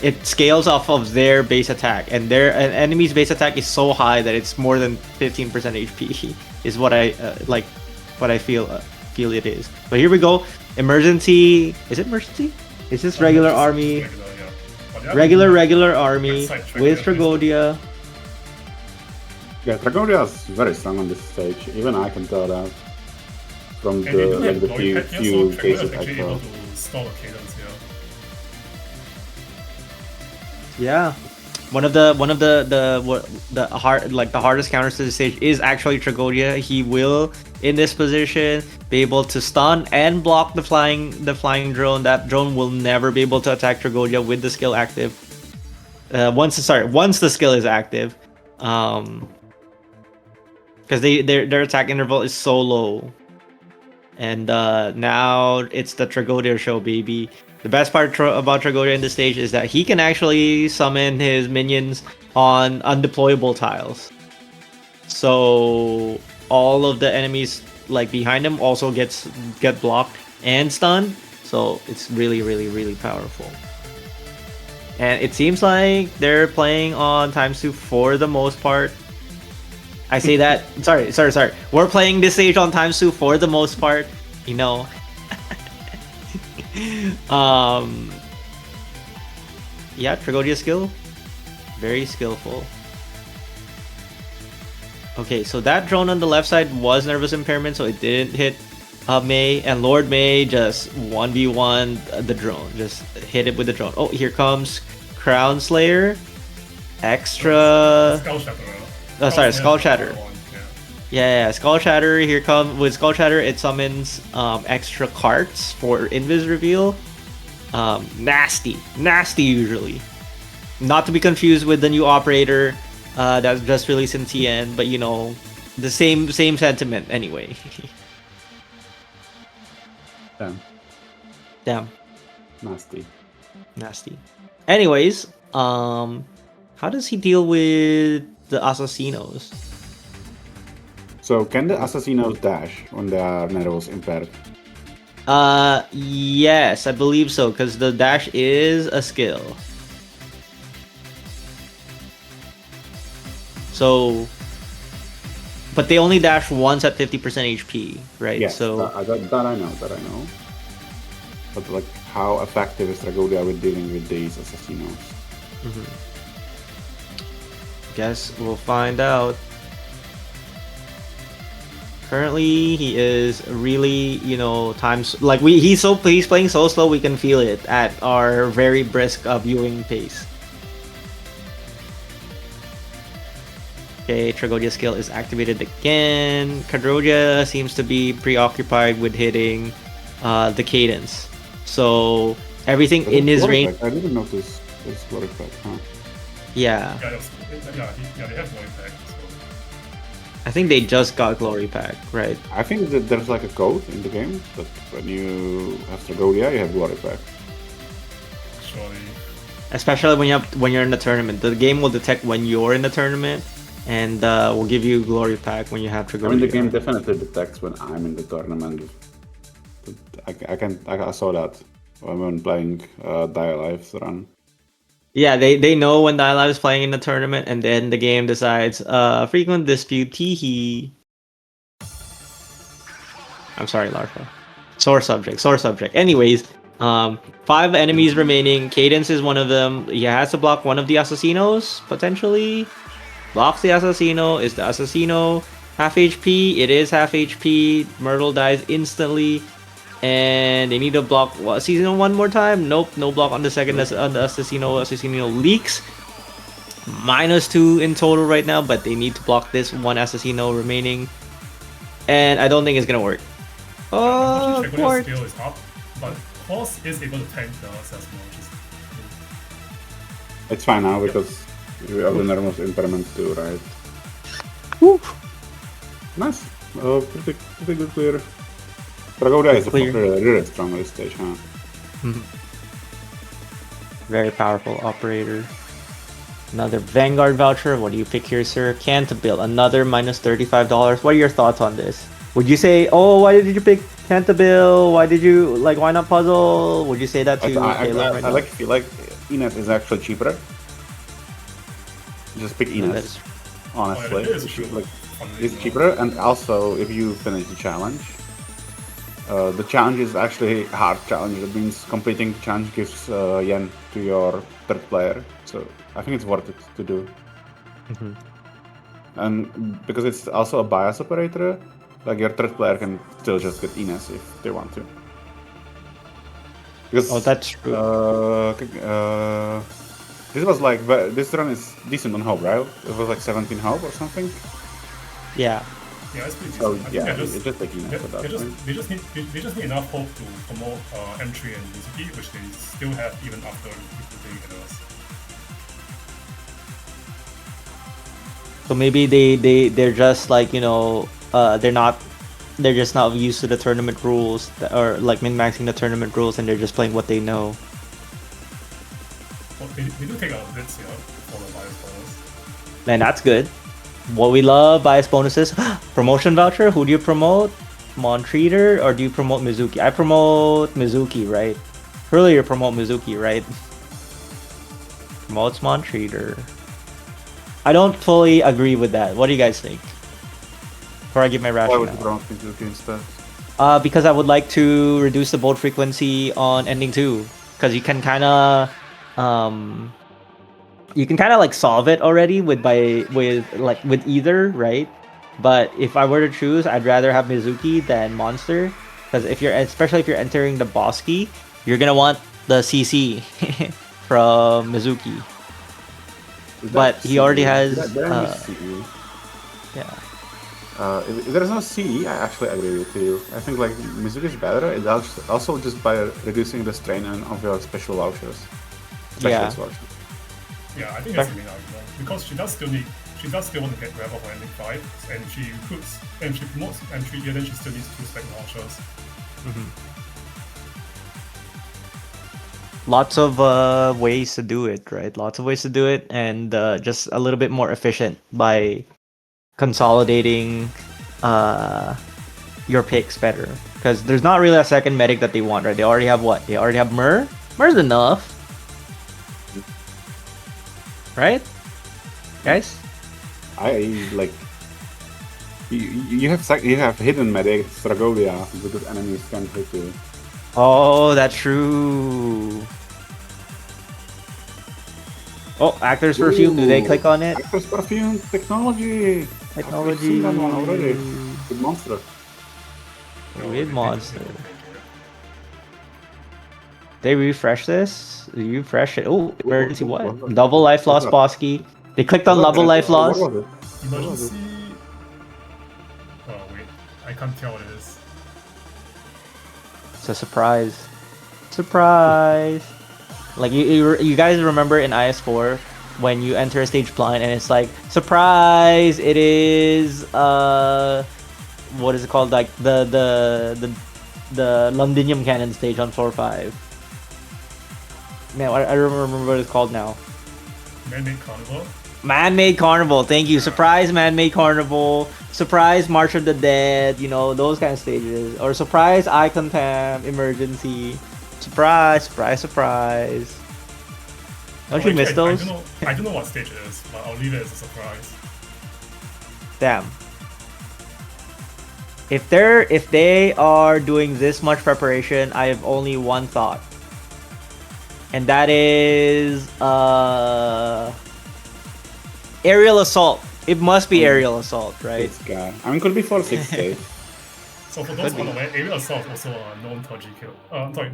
it scales off of their base attack, and an enemy's base attack is so high that it's more than 15% HP is what I what I feel it is. But here we go. Emergency. Is it emergency? It's just regular Just army. Regular, yeah. But yeah, Regular army Website with Tragodia. Tragodia. Yeah, Tragodia is very strong on this stage. Even I can tell that from And they do the have the glowing pet here, few so Tragodia cases is I actually saw. able to stall a cadence here. Yeah, one of the hardest counters to the stage is actually Tragodia. He will in this position be able to stun and block the flying drone. That drone will never be able to attack Tragodia with the skill active. Once the skill is active, because their attack interval is so low. And now it's the Tragodia show, baby. The best part about Tragodia in this stage is that he can actually summon his minions on undeployable tiles. So all of the enemies like behind him also get blocked and stunned. So it's really, really, really powerful. And it seems like they're playing on ×2 for the most part. I say that. Sorry. We're playing this stage on ×2 for the most part. You know. Yeah, Tragodia skill. Very skillful. Okay, so that drone on the left side was nervous impairment, so it didn't hit May, and Lord May just 1v1 the drone. Just hit it with the drone. Oh, here comes Crown Slayer. extra. Skull Shatter. Oh, sorry, Skull Shatter. Yeah. Yeah, Skull Shatter. Here come with Skull Shatter. It summons extra cards for Invis reveal. Nasty usually. Not to be confused with the new operator that's just released in TN, but you know, the same sentiment anyway. Damn. Damn, Nasty. Anyways, how does he deal with the Assassinos? So can the Assassinos dash when they are Nero's impaired? Yes, I believe so, because the dash is a skill. So, but they only dash once at 50% HP, right? Yes, So that I know. But like, how effective is Tragodia with dealing with these Assassinos? guess we'll find out. Currently, he is really, you know, times like he's playing so slow we can feel it at our very brisk viewing pace. Okay, Tragodia skill is activated again. Kadrodia seems to be preoccupied with hitting the cadence. So everything in his range. I didn't notice this glory pack, huh? Yeah, Yeah, they have Glory Pack. So. I think they just got Glory Pack, right? I think that there's like a code in the game that when you have Tragodia, you have glory pack. Surely. Especially when you're in the tournament, the game will detect when you're in the tournament, and will give you Glory Pack when you have Tragodia. I mean, the game definitely detects when I'm in the tournament. I saw that when playing Dialive's run. Yeah, they know when Dialive is playing in the tournament, and then the game decides frequent dispute teehee. I'm sorry, Larva. Sore subject. Anyways, 5 enemies remaining. Cadence is one of them. He has to block one of the Assassinos, potentially. Blocks the Assassino. Is the Assassino half HP? It is half HP. Myrtle dies instantly. And they need to block Assassino one more time. Nope, no block on the second on the Assassino. Assassino leaks. -2 in total right now, but they need to block this one Assassino remaining. And I don't think it's gonna work. Oh, Unfortunately, Quart. skill is up, but Horse is able to tank the assassin, which is It's fine now because you have the Nervous impairment too, right? Woo. Nice. Pretty good clear. Tragodia is Clear. really strong on this stage, huh? Very powerful operator. Another Vanguard voucher. What do you pick here, sir? Cantabil. Another -$35. What are your thoughts on this? Would you say, oh, why did you pick Cantabil? Why did you, like, why not Puzzle? Would you say that to Taylor right now? feel like Ines is actually cheaper. Just pick Yeah, Ines, honestly. it is true. Like, Funnily it's enough. cheaper, and also if you finish the challenge is actually a hard challenge. That means completing the challenge gives yen to your third player. So I think it's worth it to do. And because it's also a bias operator, like your third player can still just get Ines if they want to. Because Oh, that's true. this was like this run is decent on hope, right? It was like 17 hope or something. Yeah. Yeah, it's pretty So decent. I think yeah, they're it's just like Ines at that point. they just need enough hope to promote M3 and Mizuki, which they still have even after recruiting Enos. So maybe they're just like, you know, they're just not used to the tournament rules or like min-maxing the tournament rules, and they're just playing what they know. Well, they do take a blitz here for the bias bonus. And that's good. What we love bias bonuses. Promotion voucher. Who do you promote? Montreater or do you promote Mizuki? I promote Mizuki, right? Earlier you promote Mizuki, right? Promotes Montreater. I don't fully agree with that. What do you guys think? Before I give my Why would you rationale. promote Mizuki instead? Because I would like to reduce the bolt frequency on ending 2. Because you can kind of like solve it already with either, right? But if I were to choose, I'd rather have Mizuki than Monster, because especially if you're entering the boss key, you're gonna want the CC from Mizuki. but he already has. There is CE. Yeah. If there's no CE, I actually agree with you. I think like Mizuki is better. It also just by reducing the strain of your special vouchers. Specialist vouchers. Yeah, I think that's the main argument because she does still want to get grab up on ending 5, and she recruits and she promotes and then she still needs 2 spec vouchers. Lots of ways to do it, right? Lots of ways to do it, and just a little bit more efficient by consolidating your picks better. Because there's not really a second medic that they want, right? They already have what? They already have Myrrh. Myrrh's enough, right, guys? I like. You have hidden medic Stragovia because enemies can't hit you. Oh, that's true. Oh, Actor's Perfume. Do they click on it? Actor's Perfume technology. I've seen that one already. Good monster. Weird monster. They refresh this? You refresh it. Oh, emergency what? Double life loss Bosky. They clicked on double life loss. What was it? Emergency. Oh wait, I can't tell what it is. It's a surprise. Surprise! Like you guys remember in IS4 when you enter a stage blind and it's like surprise! It is what is it called? Like the Londinium cannon stage on floor 5. Man, I don't remember what it's called now. Man-made carnival. Man-made carnival. Thank you. Surprise man-made carnival. Surprise March of the Dead. You know those kind of stages. Or surprise icon tam emergency. Surprise, surprise, surprise. Don't you miss those? I don't know what stage it is, but I'll leave it as a surprise. Damn. If they are doing this much preparation, I have only one thought. And that is aerial assault. It must be aerial assault, right? This guy. I mean, could be 460. So for those unaware, aerial assault is also a known Toji kill.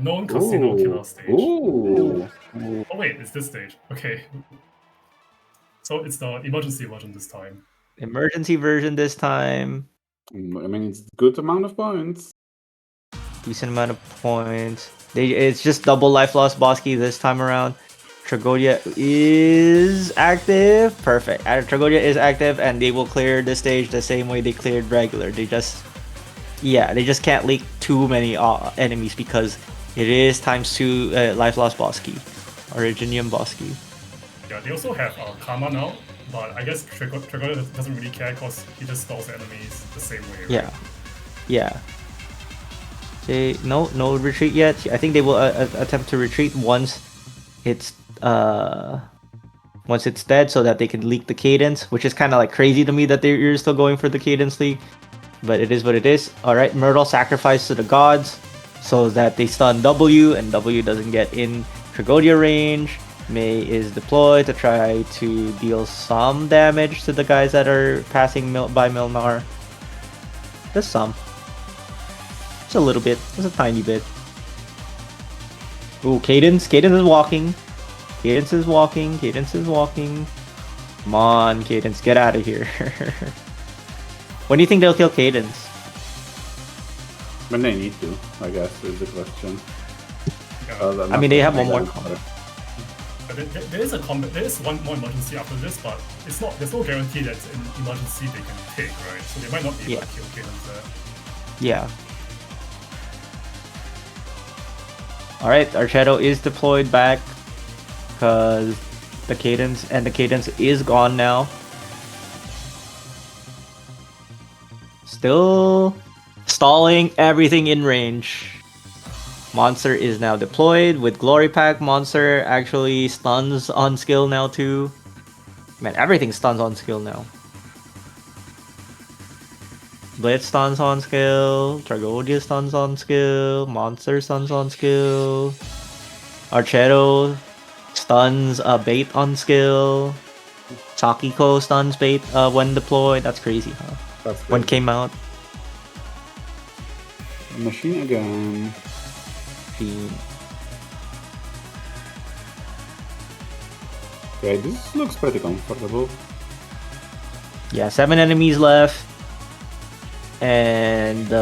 Known Kasino killer stage. Ooh. Oh wait, it's this stage. Okay. So it's the emergency version this time. Emergency version this time. I mean, it's good amount of points. Decent amount of points. It's just double life loss Bosky this time around. Tragodia is active. Perfect. Tragodia is active and they will clear the stage the same way they cleared regular. They just can't leak too many enemies because it is ×2 life loss Bosky. Originium Bosky. Yeah, they also have Karma now, but I guess Tragodia doesn't really care because he just stalls the enemies the same way. Right? Yeah. No retreat yet. I think they will attempt to retreat once it's dead, so that they can leak the cadence, which is kind of like crazy to me that you're still going for the cadence leak, but it is what it is. All right, Myrtle sacrifice to the gods so that they stun W and W doesn't get in Tragodia range. May is deployed to try to deal some damage to the guys that are passing by Milnar. Just some. Just a little bit. Just a tiny bit. Ooh, Cadence. Cadence is walking. Cadence is walking. Cadence is walking. Come on, Cadence. Get out of here. When do you think they'll kill Cadence? When they need to, I guess, is the question. Yeah. I mean, they have one more combat. There is a combat. There is one more emergency after this, but it's not. There's no guarantee that it's an emergency they can take, right? So they might not be able to kill Cadence there. Yeah. Alright, our shadow is deployed back because the cadence is gone now. Still stalling everything in range. Monster is now deployed with Glory Pack. Monster actually stuns on skill now too. Man, everything stuns on skill now. Blitz stuns on skill, Tragodia stuns on skill, Monster stuns on skill, Archetto stuns bait on skill, Sakiko stuns bait when deployed. That's crazy, huh? That's When came out. Machine again. Okay, this looks pretty comfortable. Yeah, 7 enemies left. And 2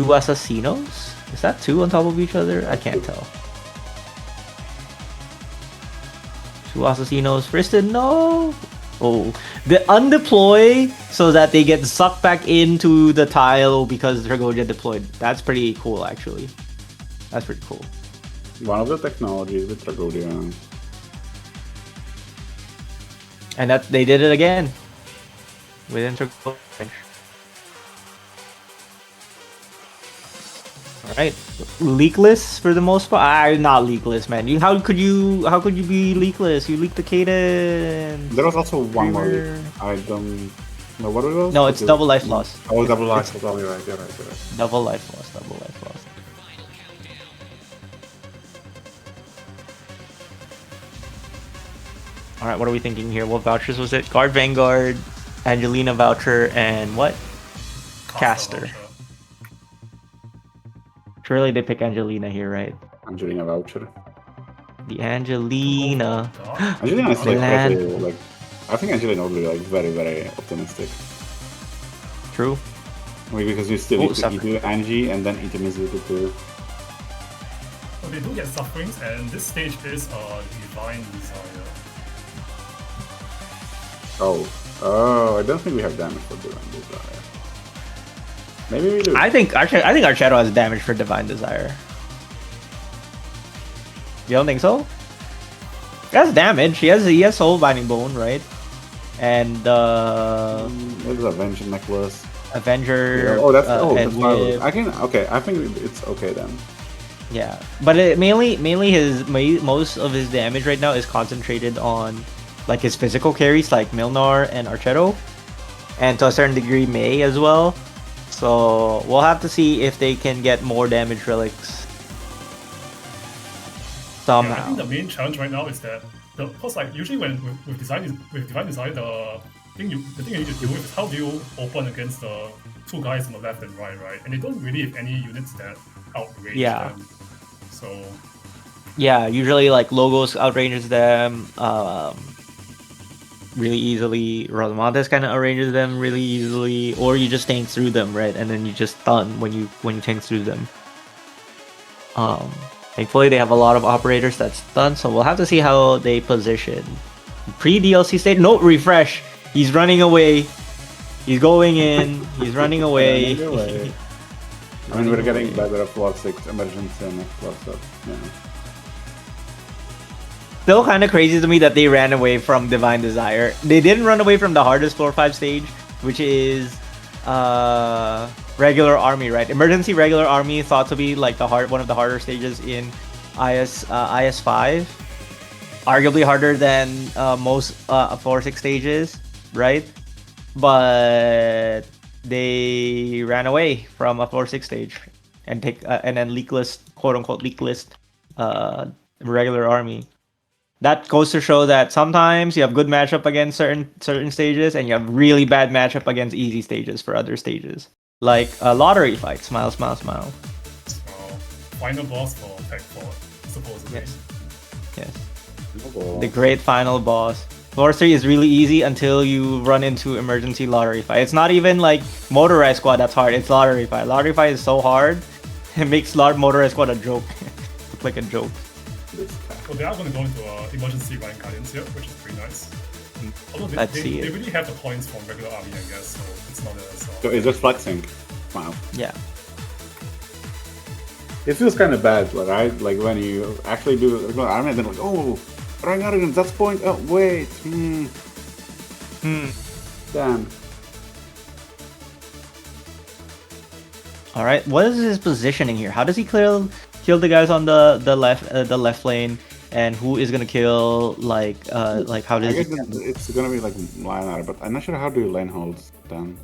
assassinos? Is that 2 on top of each other? I can't tell. 2 assassinos. Friston, no! Oh, the undeploy so that they get sucked back into the tile because Tragodia deployed. That's pretty cool, actually. That's pretty cool. One of the technologies with Tragodia. And that they did it again within Tragodia. All right, leakless for the most part. Not leakless, man. How could you be leakless? You leaked the cadence. There was also one more. I don't know what it was. No, it's double life loss. Oh, double life loss. Oh, you're right. Double life loss. Double life loss. All right, what are we thinking here? What vouchers was it? Guard Vanguard, Angelina voucher, and what? Caster. Surely they pick Angelina here, right? Angelina voucher. The Angelina. Angelina is like, Land. pretty, like, I think Angelina would be like very, very optimistic. True. Maybe because you still Oh, need to do Angie and then intermissive too. So they do get sufferings, and this stage is a divine desire. Oh, I don't think we have damage for Divine Desire. Maybe we do. I think our Shadow has damage for Divine Desire. You don't think so? He has damage. He has Soul Binding Bone, right? And There's Avenger necklace. Avenger. Oh, that's and that's why Whip. I can. Okay, I think it's okay then. Yeah, but it mainly most of his damage right now is concentrated on like his physical carries like Milnar and Archetto, and to a certain degree May as well. So we'll have to see if they can get more damage relics Yeah, I somehow. think the main challenge right now is that because like usually when with divine desire, the thing you need to do is how do you open against the 2 guys on the left and right, and they don't really have any units that outrange Yeah. them. So Yeah, usually like Logos outranges them really easily. Rosamontes kind of arranges them really easily, or you just tank through them, right? And then you just stun when you tank through them. Thankfully they have a lot of operators that stun, so we'll have to see how they position. Pre-DLC state, no refresh. He's running away. He's going in. He's running away. Running away. I mean, we're getting better at floor 6 emergency and floor stuff. Yeah. Still kind of crazy to me that they ran away from Divine Desire. They didn't run away from the hardest floor 5 stage, which is regular army, right? Emergency regular army thought to be like one of the harder stages in IS5. Arguably harder than most floor 6 stages, right? But they ran away from a floor 6 stage and then leakless, quote unquote leakless regular army. That goes to show that sometimes you have good matchup against certain stages, and you have really bad matchup against easy stages for other stages. Like a lottery fight. Smile, smile, smile. final boss for Tech 4, supposedly. Yes. The great final boss. Floor 3 is really easy until you run into emergency lottery fight. It's not even like motorized squad that's hard. It's lottery fight. Lottery fight is so hard. It makes motorized squad a joke. Look like a joke. So they are going to go into emergency Ryan Guardians here, which is pretty nice. Although Let's they see it. really have the points from regular army, I guess, so it's not as... So it's just flexing. Wow. Yeah. It feels kind of bad, right? Like when you actually do regular army, and then like, oh, Ryan Guardians, that's point. Oh, wait. Damn. All right. What is his positioning here? How does he kill the guys on the left lane? And who is gonna kill like how I does guess he? it's gonna be like Lionel, but I'm not sure how do you lane holds done.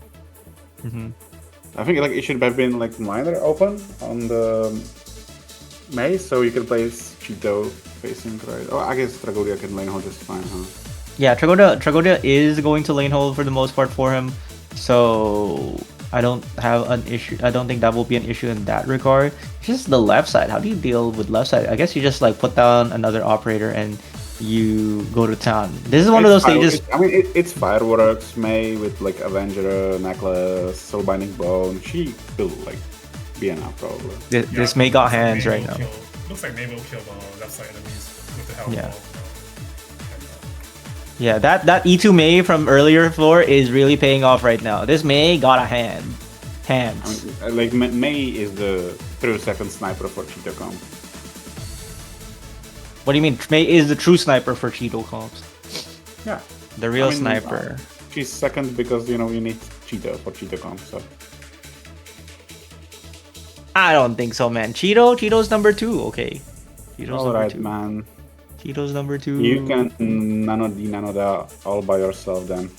I think like it should have been like minor open on the maze, so you can place Cheeto facing right. Oh, I guess Tragodia can lane hold just fine, huh? Yeah, Tragodia is going to lane hold for the most part for him. So I don't have an issue. I don't think that will be an issue in that regard. Just the left side. How do you deal with left side? I guess you just like put down another operator and you go to town. This is one of those stages. It's fireworks. May with like Avenger necklace, Soulbinding Bone. She will like be enough probably. This May got hands May right will now. Looks like May will kill left side enemies with the help. Yeah. Yeah, that E2 May from earlier floor is really paying off right now. This May got a hand. Hands. Like May is the true second sniper for Cheetah Comp. What do you mean? May is the true sniper for Cheeto comps. Yeah. The real sniper. She's second because you need Cheetah for Cheetah Comp. So I don't think so, man. Cheeto's number 2, okay. Cheeto's number alright, 2. man. Cheeto's number 2. You can nano da all by yourself then.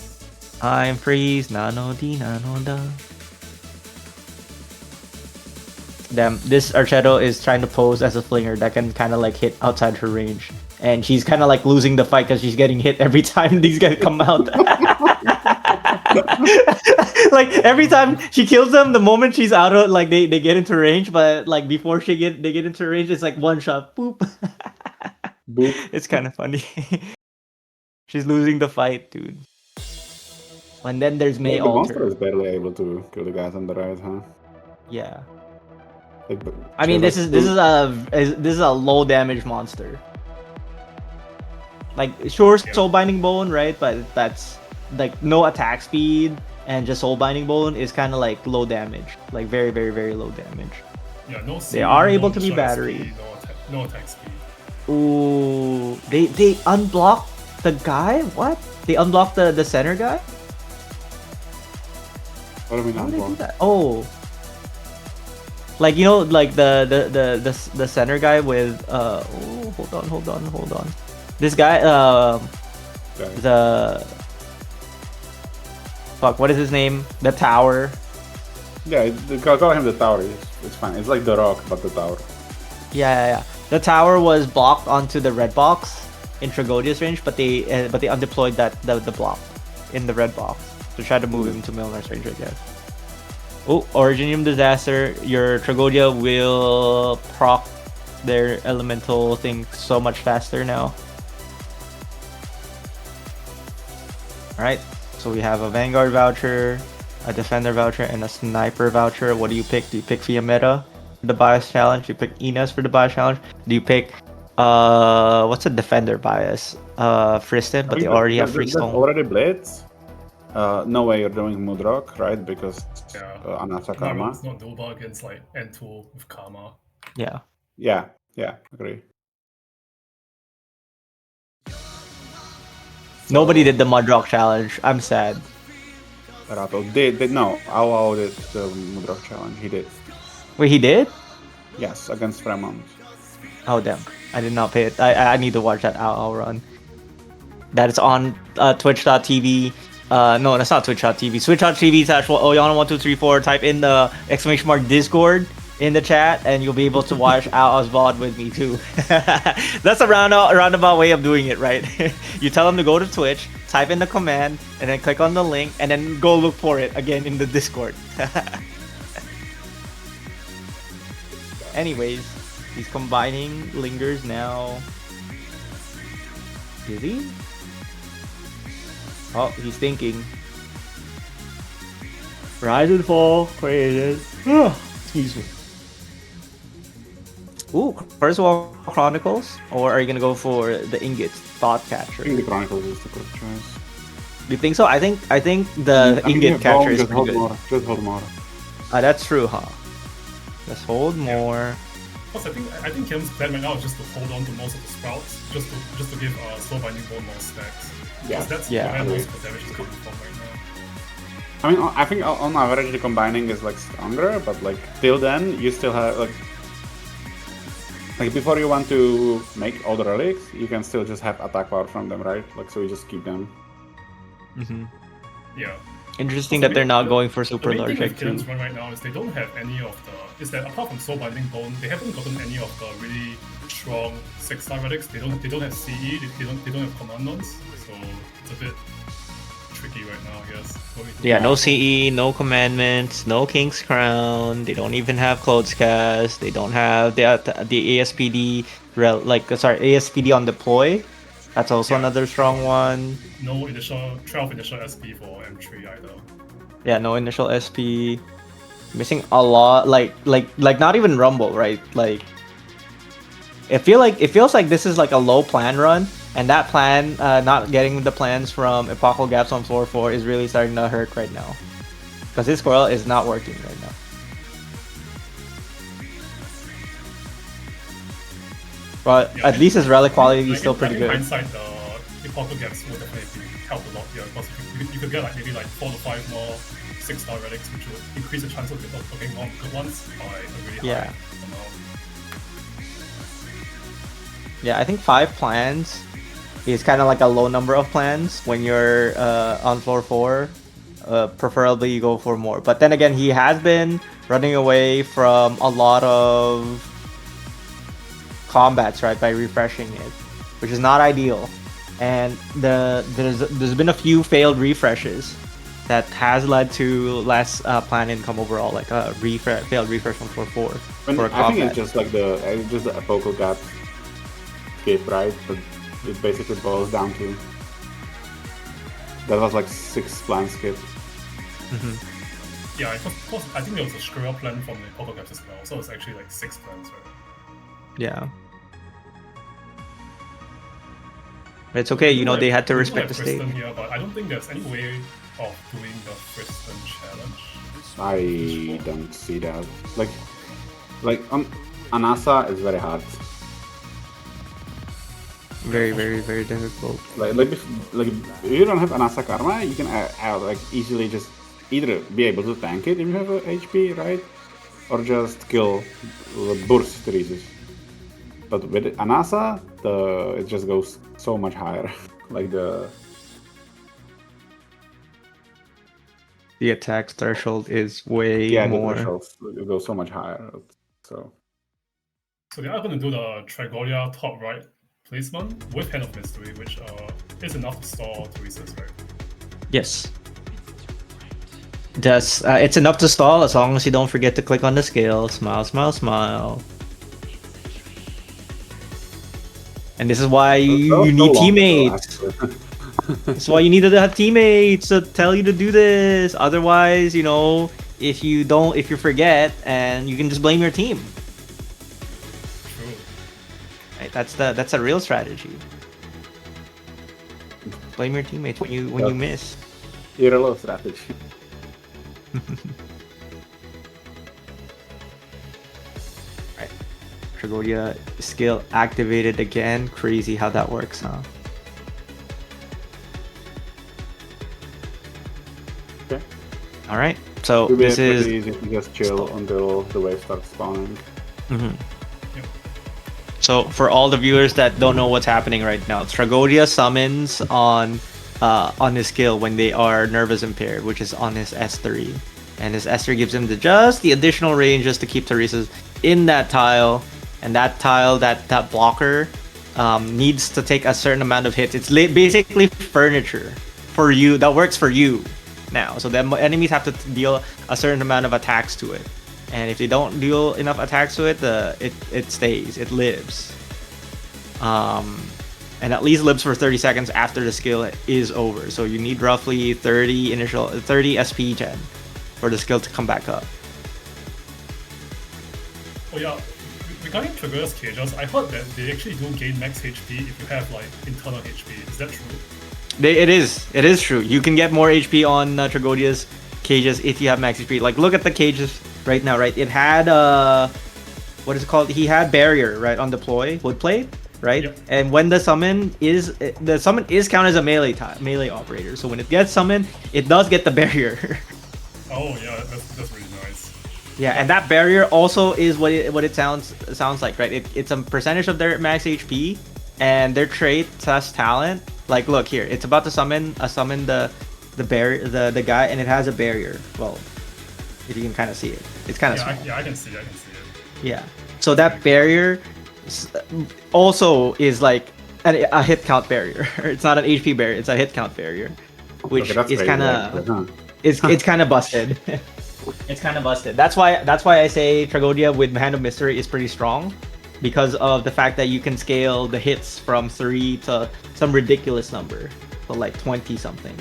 I'm freeze, nano di nano da. Damn, this Archetto is trying to pose as a flinger that can kind of like hit outside her range. And she's kind of like losing the fight because she's getting hit every time these guys come out. Like every time she kills them, the moment she's out of like they get into range, but like before they get into range, it's like one shot, boop. Boop. It's kind of funny. She's losing the fight, dude. And then there's May The monster Alter. is barely able to kill the guys on the right, huh? Yeah. Like, I mean, this is a low damage monster. Like, sure, Soul Binding Bone, right? But that's like no attack speed, and just Soul Binding Bone is kind of like low damage, like very, very, very low damage. Yeah, no. They are able to be battery. No attack speed. Ooh, they unblock the guy? What? They unblock the center guy? What do you mean How do they do unblock? that? Oh. Like like the center guy with oh, hold on. This guy Okay. the fuck, what is his name? The tower. Yeah, call him the tower. It's fine. It's like the rock, but the tower. Yeah. The tower was blocked onto the red box in Tragodia's range, but they undeployed the block in the red box to try to move him to Milner's range, I guess. Oh, Originium Disaster. Your Tragodia will proc their elemental thing so much faster now. Alright, so we have a Vanguard voucher, a Defender voucher, and a Sniper voucher. What do you pick? Do you pick Fiametta for the bias challenge? Do you pick Ines for the bias challenge? Do you pick what's a Defender bias? Friston, but they already have Free Stone. Already Blitz. No way you're doing Moodrock, right? Because Yeah. Anasa Karma. It's not doable against like N2 with Karma. Yeah. Yeah, agree. Nobody did the Mudrock challenge. I'm sad. Rato did no. Ao did the Moodrock challenge. He did. Wait, he did? Yes, against Fremont. Oh damn! I did not pay it. I need to watch that I'll run. That is on Twitch.tv. No, that's not Twitch.tv. Twitch.tv/Oyana1234. Type in the exclamation mark Discord in the chat, and you'll be able to watch Al's VOD with me too. That's a roundabout way of doing it, right? You tell them to go to Twitch, type in the command, and then click on the link, and then go look for it again in the Discord. Anyways, he's combining lingers now. Is he? Oh, he's thinking. Rise and fall, created. Excuse me. Ooh, first of all, Chronicles, or are you gonna go for the Ingots Thought I Catcher? think the Chronicles is the correct choice. Do you think so? I think the Ingot Catcher is pretty good. Just hold more. That's true, huh? Let's hold more. Plus, I think Kim's plan right now is just to hold on to most of the sprouts, just to give Soul Binding Bone more stacks. Yeah. Because that's Yeah. where most of the damage is coming from right now. I mean, I think on average the combining is like stronger, but like till then you still have like before you want to make all the relics, you can still just have attack power from them, right? Like so you just keep them. Mm-hmm. Yeah. Interesting that they're not going for super The main large thing with too. Killen's run right now is they don't have any of the. Is that apart from Soul Binding Bone, they haven't gotten any of the really strong 6-star relics. They don't have CE. They don't have commandments. So it's a bit tricky. tricky right now, I guess. Yeah, no CE, no commandments, no King's Crown. They don't even have Clodes Cast. They don't have the ASPD ASPD on deploy. That's also Yeah. another strong one. No initial 12 initial SP for M3 either. Yeah, no initial SP. Missing a lot, like not even Rumble, right? Like it feels like this is like a low plan run, and that plan, not getting the plans from Epochal Gaps on floor 4 is really starting to hurt right now, because his squirrel is not working right now. But Yeah, at least his relic quality like, is still pretty in good. hindsight, the Portal gaps would definitely help a lot here, because you could get like maybe like 4 to 5 more 6-star relics, which would increase the chance of getting more good ones by a really high amount. Yeah, I think 5 plans is kind of like a low number of plans when you're on floor 4. Preferably you go for more. But then again, he has been running away from a lot of combats, right, by refreshing it, which is not ideal. And there's been a few failed refreshes that has led to less plan income overall, like a failed refresh from floor 4 for a I think combat. it's just like the focal gap skip, right? But it basically boils down to that was like 6 plan skip. Yeah, I think there was a screw up plan from the Portal gaps as well, so it's actually like 6 plans, right? Yeah. It's okay, you know, they had to respect the state. Here, but I don't think there's any way of doing the Kristen challenge. I don't see that. Like on Anasa is very hard. Very, very, very difficult. Like if you don't have Anasa Karma, you can like easily just either be able to tank it if you have a HP, right? Or just kill burst Theresis. But with Anasa, it just goes so much higher. Like the attack threshold is way more. The thresholds go so much higher. So they are going to do the Trigoria top right placement with Hand of Mystery, which is enough to stall Theresis, right? Yes. It's enough to stall as long as you don't forget to click on the scale. Smile, smile, smile. And this is why you need teammates. That's why you need to have teammates to tell you to do this. Otherwise, you know, if you forget, and you can just blame your team. True. Right? That's a real strategy. Blame your teammates when you miss. Irrelevant strategy. Right. Trigoria skill activated again. Crazy how that works, huh? Okay. All right. So It'll be this is pretty easy to just chill until the wave starts spawning. Yep. So for all the viewers that don't know what's happening right now, Tragodia summons on his skill when they are nervous impaired, which is on his S3. And his S3 gives him just the additional range just to keep Theresa's in that tile. And that tile, that blocker, needs to take a certain amount of hits. It's basically furniture for you that works for you now. So the enemies have to deal a certain amount of attacks to it. And if they don't deal enough attacks to it, it stays, it lives. And at least lives for 30 seconds after the skill is over. So you need roughly 30 SP gen for the skill to come back up. Oh yeah, regarding Trigger's cages, I heard that they actually do gain max HP if you have like internal HP. Is that true? It is true. You can get more HP on Trigodia's cages if you have max HP. Like, look at the cages right now, right? It had what is it called? He had barrier, right, on deploy, woodplate, right? Yep. And when the summon is counted as a melee operator. So when it gets summoned, it does get the barrier. Oh yeah, that's really nice. Yeah, and that barrier also is what it sounds like, right? It's a percentage of their max HP, and their trait / talent. Like, look here, it's about to summon the barrier, the guy, and it has a barrier. Well, if you can kind of see it, it's kind of small. I can see it. Yeah. So that barrier also is like a hit count barrier. It's not an HP barrier. It's a hit count barrier. which Okay, that's is crazy, kind actually, of huh? it's kind of busted. It's kind of busted. That's why I say Tragodia with Hand of Mystery is pretty strong, because of the fact that you can scale the hits from 3 to some ridiculous number, so like 20 something.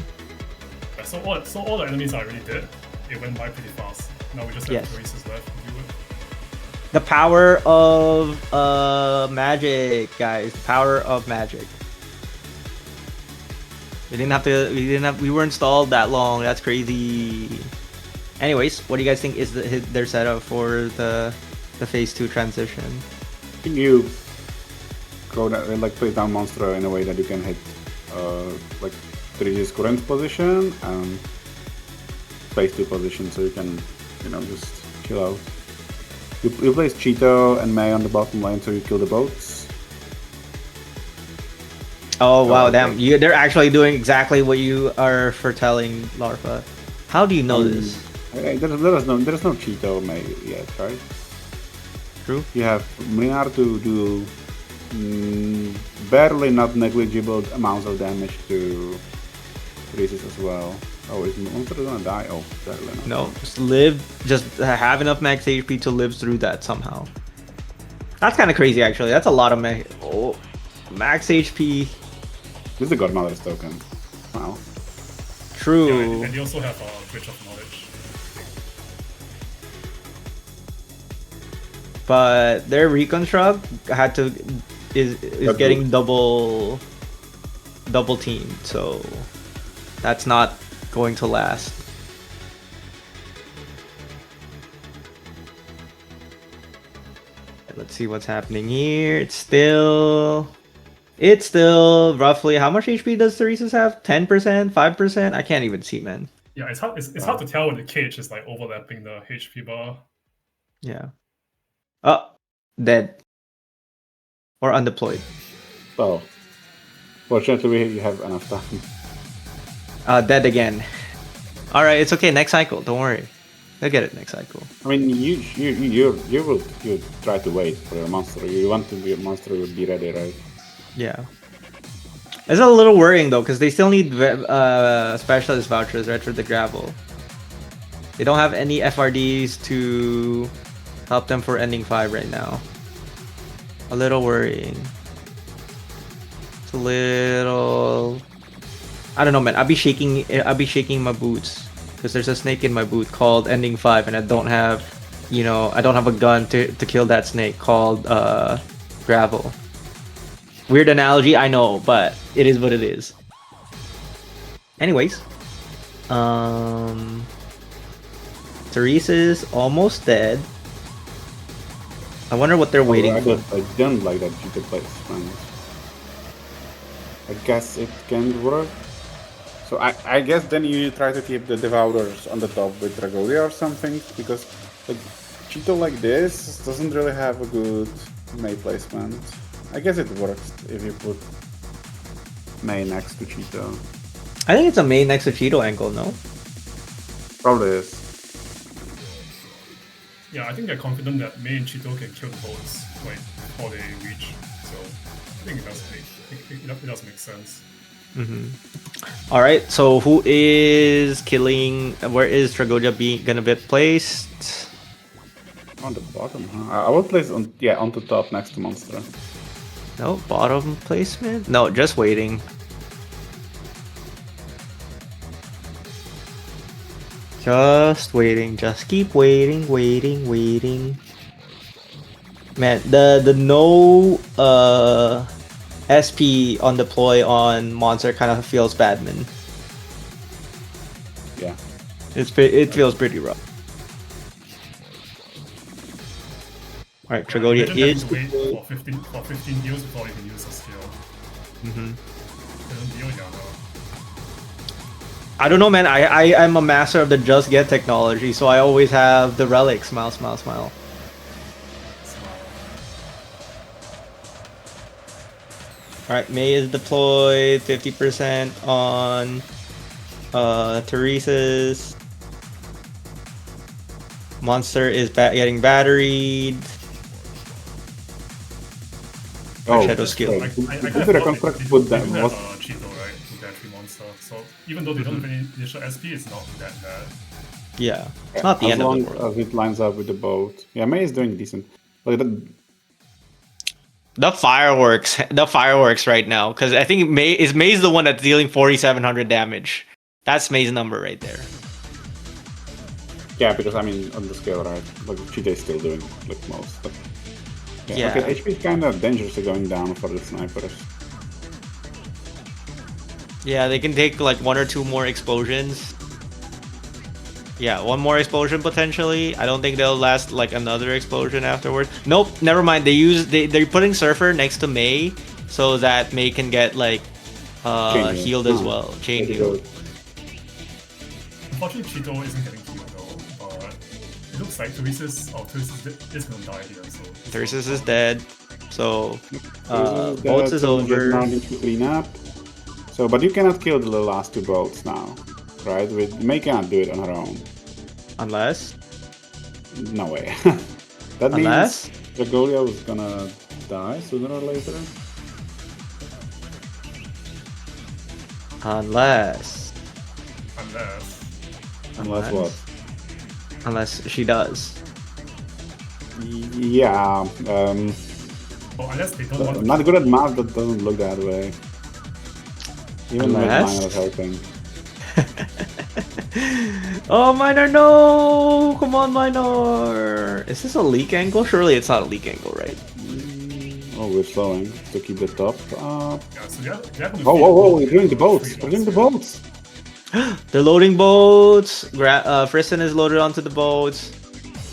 Yeah, so all the enemies are already dead. It went by pretty fast. Now we just have Yes. Teresa's left to deal with. The power of magic, guys. The power of magic. We weren't stalled that long. That's crazy. Anyways, what do you guys think is their setup for the phase 2 transition? Can you go down, like place down monster in a way that you can hit like 3's current position and phase 2 position, so you can, you know, just chill out. You place Cheeto and May on the bottom lane, so you kill the boats. Oh wow, okay. damn! They're actually doing exactly what you are foretelling, Larva. How do you know this? There's no Cheeto May yet, right? True. You have Mlinar to do barely not negligible amounts of damage to Reese's as well. Oh, is Monster gonna die? Oh, barely not. No, just live. Just have enough max HP to live through that somehow. That's kind of crazy, actually. That's a lot of max HP. This is the Godmother's token. Wow. True. Yeah, and you also have Bridge of Knowledge. But their reconstruct is That's getting good. double teamed, so that's not going to last. Let's see what's happening here. It's still roughly, how much HP does Theresis have? 10%, 5%? I can't even see, man. Yeah, it's hard to tell when the cage is like overlapping the HP bar. Yeah. Oh, dead or undeployed. So, fortunately, you have enough time. Dead again. All right, it's okay. Next cycle. Don't worry. They'll get it next cycle. I mean, you try to wait for your monster. You want to your monster will be ready, right? Yeah. It's a little worrying though, because they still need specialist vouchers, right, for the gravel. They don't have any FRDs to help them for ending 5 right now. A little worrying. It's a little. I don't know, man. I'll be shaking my boots because there's a snake in my boot called Ending 5, and I don't have, I don't have a gun to kill that snake called gravel. Weird analogy, I know, but it is what it is. Anyways, Teresa's almost dead. I wonder what they're waiting for. I don't like that Cheetah place, man. I guess it can work. So I guess then you try to keep the Devourers on the top with Dragolia or something, because like Cheeto like this doesn't really have a good May placement. I guess it works if you put May next to Cheeto. I think it's a main next to Cheeto angle, no? Probably is. Yeah, I think they're confident that Mei and Cheeto can kill the boats like before they reach. So I think it does make sense. All right, so who is killing? Where is Tragodia gonna be placed? On the bottom, huh? I would place on the top next to Monster. No, bottom placement? No, just waiting. Just waiting. Just keep waiting. Man, the no SP on deploy on Monster kind of feels bad, man. Yeah. It feels pretty rough. Alright, Tragodia is. Wait for 15 heals before you can use a skill. I don't know, man. I'm a master of the just get technology, so I always have the relic. Smile. Alright, May is deployed, 50% on Teresa's. Monster is getting batteried. Shadow skill. I Put kind the of reconstruct, put that. Cheeto, right? With battery monster. So even though they don't have any initial SP, it's not that bad. Yeah, it's not the as end of long the world. as it lines up with the boat. Yeah, May is doing decent. Like The fireworks right now, because I think May's the one that's dealing 4,700 damage. That's May's number right there. yeah, because I mean on the scale, right? Like Cheetah is still doing like most. But, Yeah. Okay, HP is kind of dangerously going down for the snipers. Yeah, they can take like 1 or 2 more explosions. Yeah, 1 more explosion potentially. I don't think they'll last like another explosion afterwards. Nope, never mind. They're putting Surfer next to May so that May can get like Chain healed heal. as well. Chain There you heal. go. Unfortunately, Cheeto isn't getting killed though, but it looks like Theresis is gonna die here. So Thyrsis is dead. So Boats Boats is over. Now need to clean up. So, but you cannot kill the last 2 boats now, right? May cannot do it on her own. Unless No way. That Unless? means Dragolia was gonna die sooner or later. Unless Unless what? Unless she does. Yeah. Oh, unless they don't want I'm not good at math. That doesn't look that way. Even mid Unless? minor is helping. Oh, Minor, no! Come on, Minor! Is this a leak angle? Surely it's not a leak angle, right? Oh, we're slowing to keep the top up. Yeah, so they're gonna Oh, feed whoa, whoa, both we're doing the of boats. three We're doing the boats boats. They're loading boats. Friston is loaded onto the boats.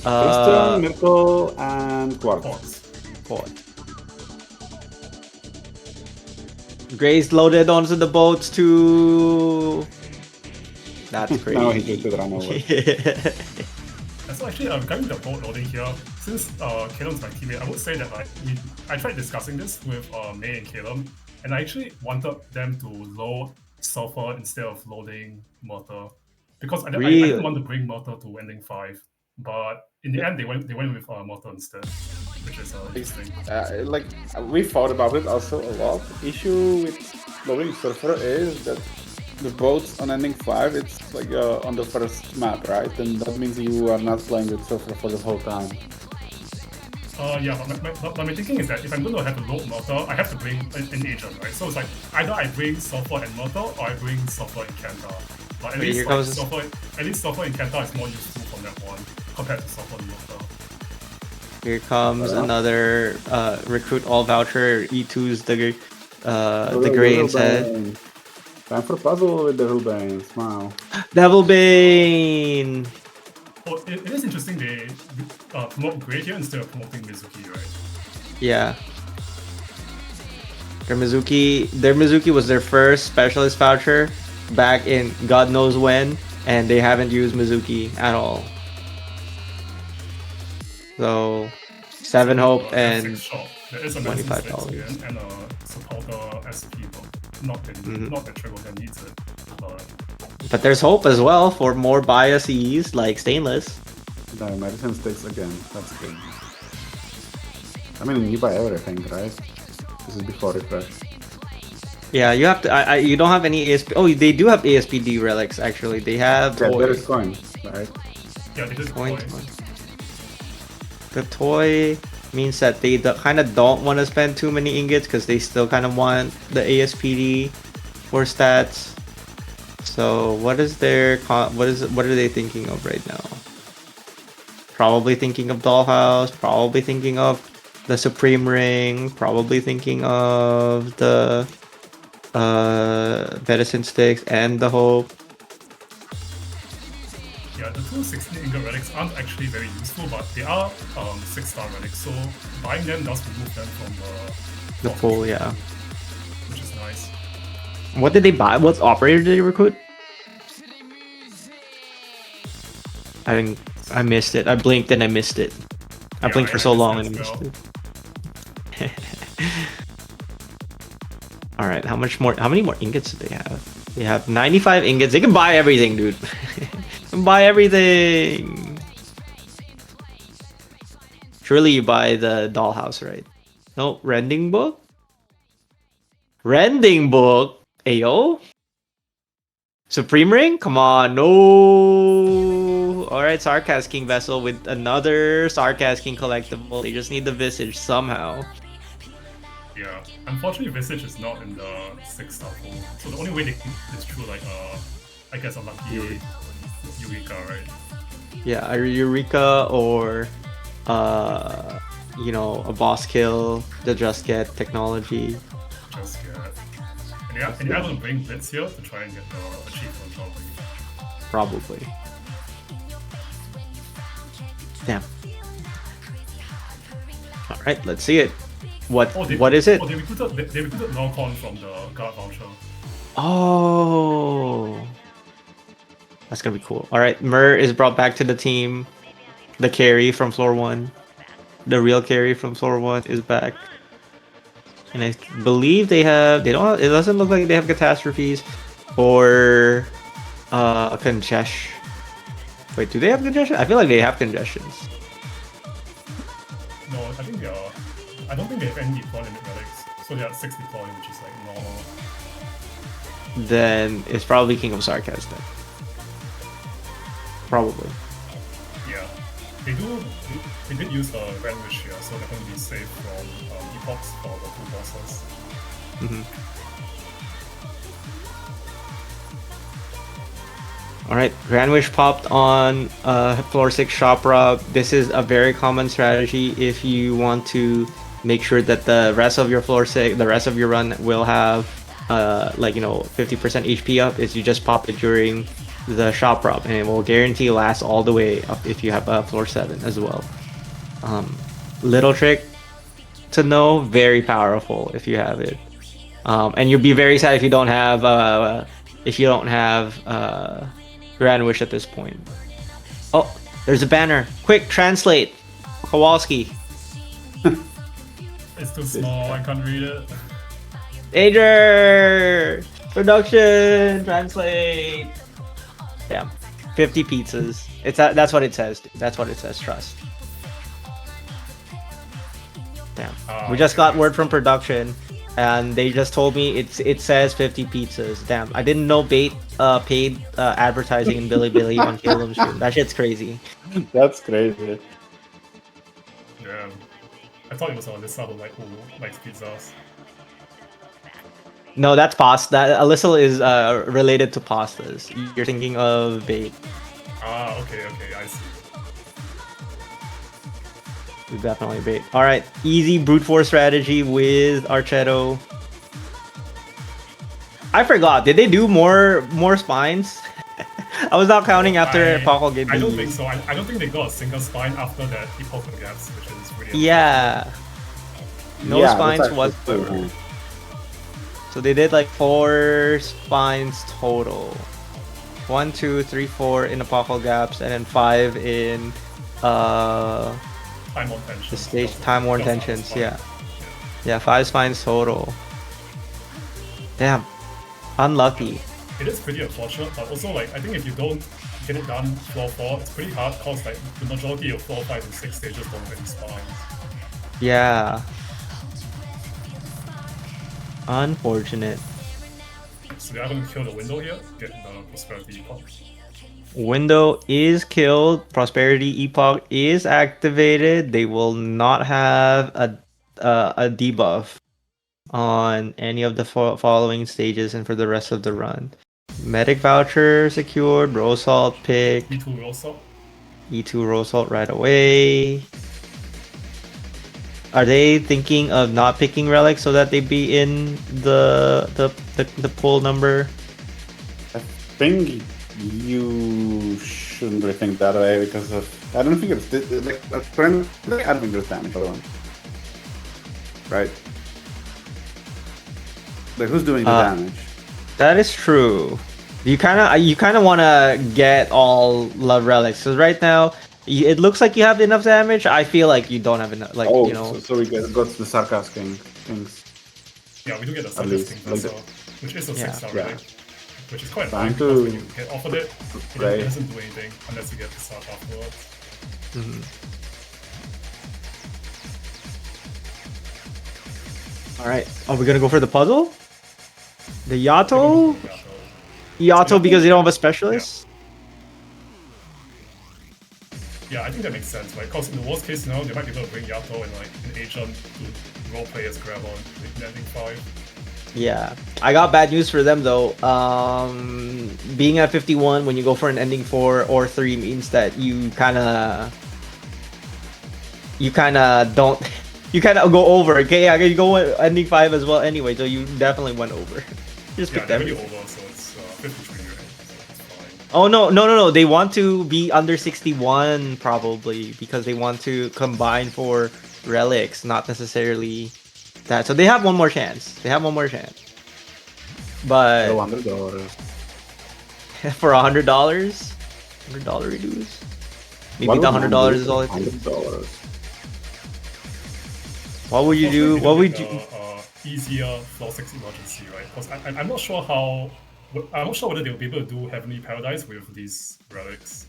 Kristen, Miracle, and here. Quark. Ports. Port. Gray's loaded onto the boats too. That's crazy. Now he just did run over. And so actually, regarding the boat loading here, since Caleb's my teammate, I would say that I tried discussing this with May and Caleb, and I actually wanted them to load Sulfur instead of loading Murder, because I didn't want to bring Murder to ending 5, but in the end they went with Murder instead, which is interesting. Like we thought about it also a lot. The issue with loading Surfer is that the boats on ending 5, it's like on the first map, right? And that means you are not playing with Surfer for the whole time. Yeah, but my thinking is that if I'm going to have to load Murder, I have to bring an agent, right? So it's like either I bring Sulfur and Murder, or I bring Sulfur and Kanta. But at Wait, here least comes- Sulfur and Kanta is more useful from that one compared to Sulfur and Murder. Here comes another recruit all voucher. E2's the gray instead. Time for puzzle with the Rubane. Wow. Devil Bane. Oh, it is interesting they promote Grey here instead of promoting Mizuki, right? Yeah. Their Mizuki was their first specialist voucher back in God knows when, and they haven't used Mizuki at all. So 7 hope and F6 shop. There is a medicine $25. stakes again and a supporter SP, but not that Dragolia needs it. but there's hope as well for more biases like stainless. No, medicine stakes again. That's good. I mean, you buy everything, right? This is before refresh. Yeah, you have to. You don't have any ASP. Oh, they do have ASPD relics actually. They have Yeah, there toy. is coin, right? Yeah, they just Coin. coin. The toy means that they kind of don't want to spend too many ingots because they still kind of want the ASPD for stats. So what is their what are they thinking of right now? Probably thinking of Dollhouse. Probably thinking of the Supreme Ring. Probably thinking of the medicine sticks and the hope. Yeah, the two 16 ingot relics aren't actually very useful, but they are 6-star relics, so buying them does remove them from The pool, yeah. which is nice. What did they buy? What operator did they recruit? I missed it. I blinked and I missed it. I Yeah, blinked for so missed long it and I as missed well. it. All right, how many more ingots do they have? They have 95 ingots. They can buy everything, dude. They can buy everything. Surely you buy the dollhouse, right? No, rending book? Rending book? Ayo? Supreme Ring? Come on, no. All right, Sarkaz King Vessel with another Sarkaz King collectible. They just need the Visage somehow. Yeah. Unfortunately, Visage is not in the 6-star pool, so the only way they can is through like I guess a lucky Eureka, right? Yeah, a Eureka or you know, a boss kill, the Just Get technology. Just get. And you're able to bring Blitz here to try and get the achievement probably. Probably. Damn. All right, let's see it. What is it? Oh, they recruited Norcon from the guard voucher. Oh, that's gonna be cool. All right, Mur is brought back to the team. The carry from floor 1, the real carry from floor 1 is back, and I believe they don't. It doesn't look like they have catastrophes or a congestion. Wait, do they have congestion? I feel like they have congestions. No, I think they are. I don't think they have any deploy limit relics, so they are 6 deploy, which is like normal. Then it's probably King of Sarkaz then. Probably. Yeah, they did use a Grand Wish here, so they're going to be safe from epochs for the 2 bosses. All right, Grand Wish popped on floor 6 Chopra. This is a very common strategy if you want to make sure that the rest of your floor 6, the rest of your run will have like, you know, 50% HP up, is you just pop it during the shop prop, and it will guarantee last all the way up if you have a floor 7 as well. Little trick to know, very powerful if you have it. And you'll be very sad if you don't have Grand Wish at this point. Oh, there's a banner. Quick, translate. Kowalski. It's too small, I can't read it. Danger! Production! Translate! Damn. 50 pizzas. That's what it says. That's what it says, trust. Damn. We just got word from production and they just told me it says 50 pizzas. Damn. I didn't know paid advertising in Bilibili on Caleb's stream. That shit's crazy. That's crazy. Yeah. I thought it was on this side of like who likes pizzas. No, that's pasta. That Alyssa is related to pastas. You're thinking of bait. Ah, okay, I see. Definitely bait. All right, easy brute force strategy with Archetto. I forgot. Did they do more spines? I was not counting after Paco gave me. I don't think so. I don't think they got a single spine after that Epoch of Gaps, which is really Yeah. No spines whatsoever. So they did like 4 spines total. 1, 2, 3, 4 in Apocal Gaps, and then 5 in Time on tension. the stage Time Worn Tensions. Yeah. 5 spines total. Damn. Unlucky. It is pretty unfortunate, but also like I think if you don't get it done floor 4, it's pretty hard because like the majority of floor 5 and 6 stages don't have any spines. Yeah. Unfortunate. So they are going to kill the window here, get the prosperity epoch. Window is killed. Prosperity Epoch is activated. They will not have a debuff on any of the following stages and for the rest of the run. Medic voucher secured. Rose Salt pick. E2 Rose Salt. E2 Rose Salt right away. Are they thinking of not picking relics so that they be in the pull number? I think you shouldn't really think that way because of I don't think it's like I don't think there's damage alone. Right? Like who's doing the damage? That is true. You kind of want to get all love relics because right now it looks like you have enough damage. I feel like you don't have enough. Like you know. So we got the sarcastic things. Yeah, we do get a sarcastic vessel, which is a 6-star relic, which is quite Time annoying to- because when you get offered it, it doesn't do anything unless you get the sub afterwards. All right. Are we gonna go for the puzzle? The Yato? Yeah, so Yato because you don't have a specialist? Yeah, I think that makes sense, right? Because in the worst case scenario, they might be able to bring Yato and like an agent to roleplay as grab on with ending 5. Yeah. I got bad news for them though. Being at 51 when you go for an ending 4 or 3 means that you kinda don't you kinda go over. Okay, yeah, you go ending 5 as well anyway, so you definitely went over. Just Yeah, pick they're them. really over, so it's 53, right? So it's fine. Oh no. They want to be under 61 probably because they want to combine for relics, not necessarily that. So they have one more chance. But $100. for $100, $100 reduce. Maybe the $100 is all it takes. $100. What would you Also, do? if What look would at you? the, easier floor 6 emergency, right? Because I'm not sure how. I'm not sure whether they'll be able to do Heavenly Paradise with these relics.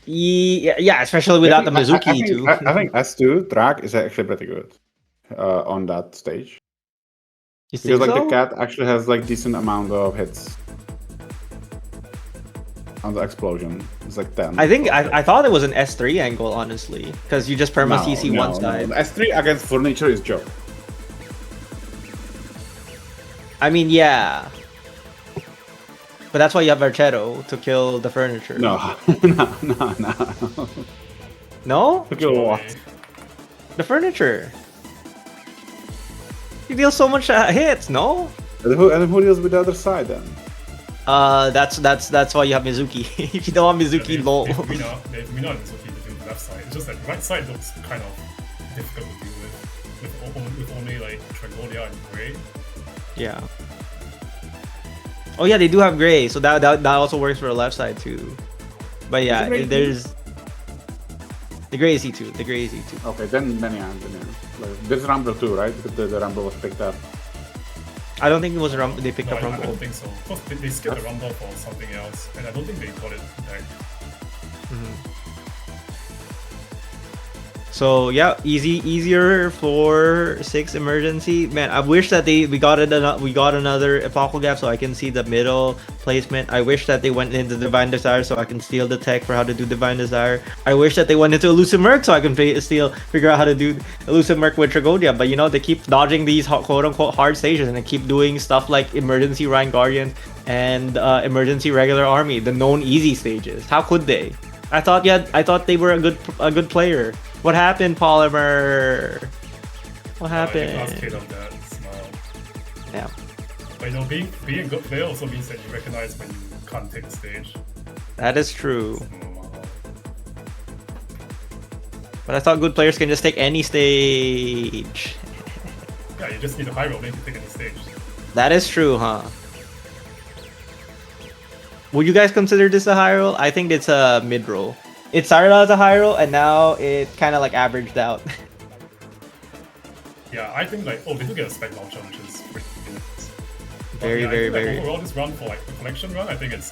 Yeah, especially without the Mizuki too. I think S2 track is actually pretty good on that stage. You think Because like so? the cat actually has like decent amount of hits on the explosion. It's like 10. I thought it was an S3 angle honestly, because you just perma CC one side. No. S3 against furniture is joke. I mean, yeah. But that's why you have Archetto to kill the furniture. No. No. No? To kill what? The furniture. You deal so much hits, no? And who deals with the other side then? That's why you have Mizuki. If you don't want Mizuki, lol. We know it's okay to do the left side. It's just that the right side looks kind of difficult to deal with only like Tragolia and Gray. Yeah. Oh yeah, they do have gray, so that also works for the left side too. But yeah, there's the gray is E2. The gray is E2. Okay, then yeah. Like, there's Rumble too, right? Because the Rumble was picked up. I don't think it was Rumble. They picked No, up I Rumble. don't think so. Because they skipped the Rumble for something else, and I don't think they got it back. So yeah, easier for 6 emergency. Man, I wish that we got another epochal gap so I can see the middle placement. I wish that they went into Divine Desire so I can steal the tech for how to do Divine Desire. I wish that they went into Elusive Merc so I can figure out how to do Elusive Merc with Tragodia. But you know, they keep dodging these quote unquote hard stages and they keep doing stuff like emergency Rhine Guardian and emergency regular army, the known easy stages. How could they? I thought they were a good player. What happened, Polymer? What happened? Of that smile. Yeah. But you know, being a good player also means that you recognize when you can't take the stage. That is true. So, But I thought good players can just take any stage. yeah, you just need a high roll to take any stage. That is true, huh? Would you guys consider this a high roll? I think it's a mid roll. It started out as a high roll and now it kind of like averaged out. Yeah, I think like, they do get a spec launcher, which is pretty nice. But Very, yeah, I very, think, like, very. overall, this run for like the collection run, I think it's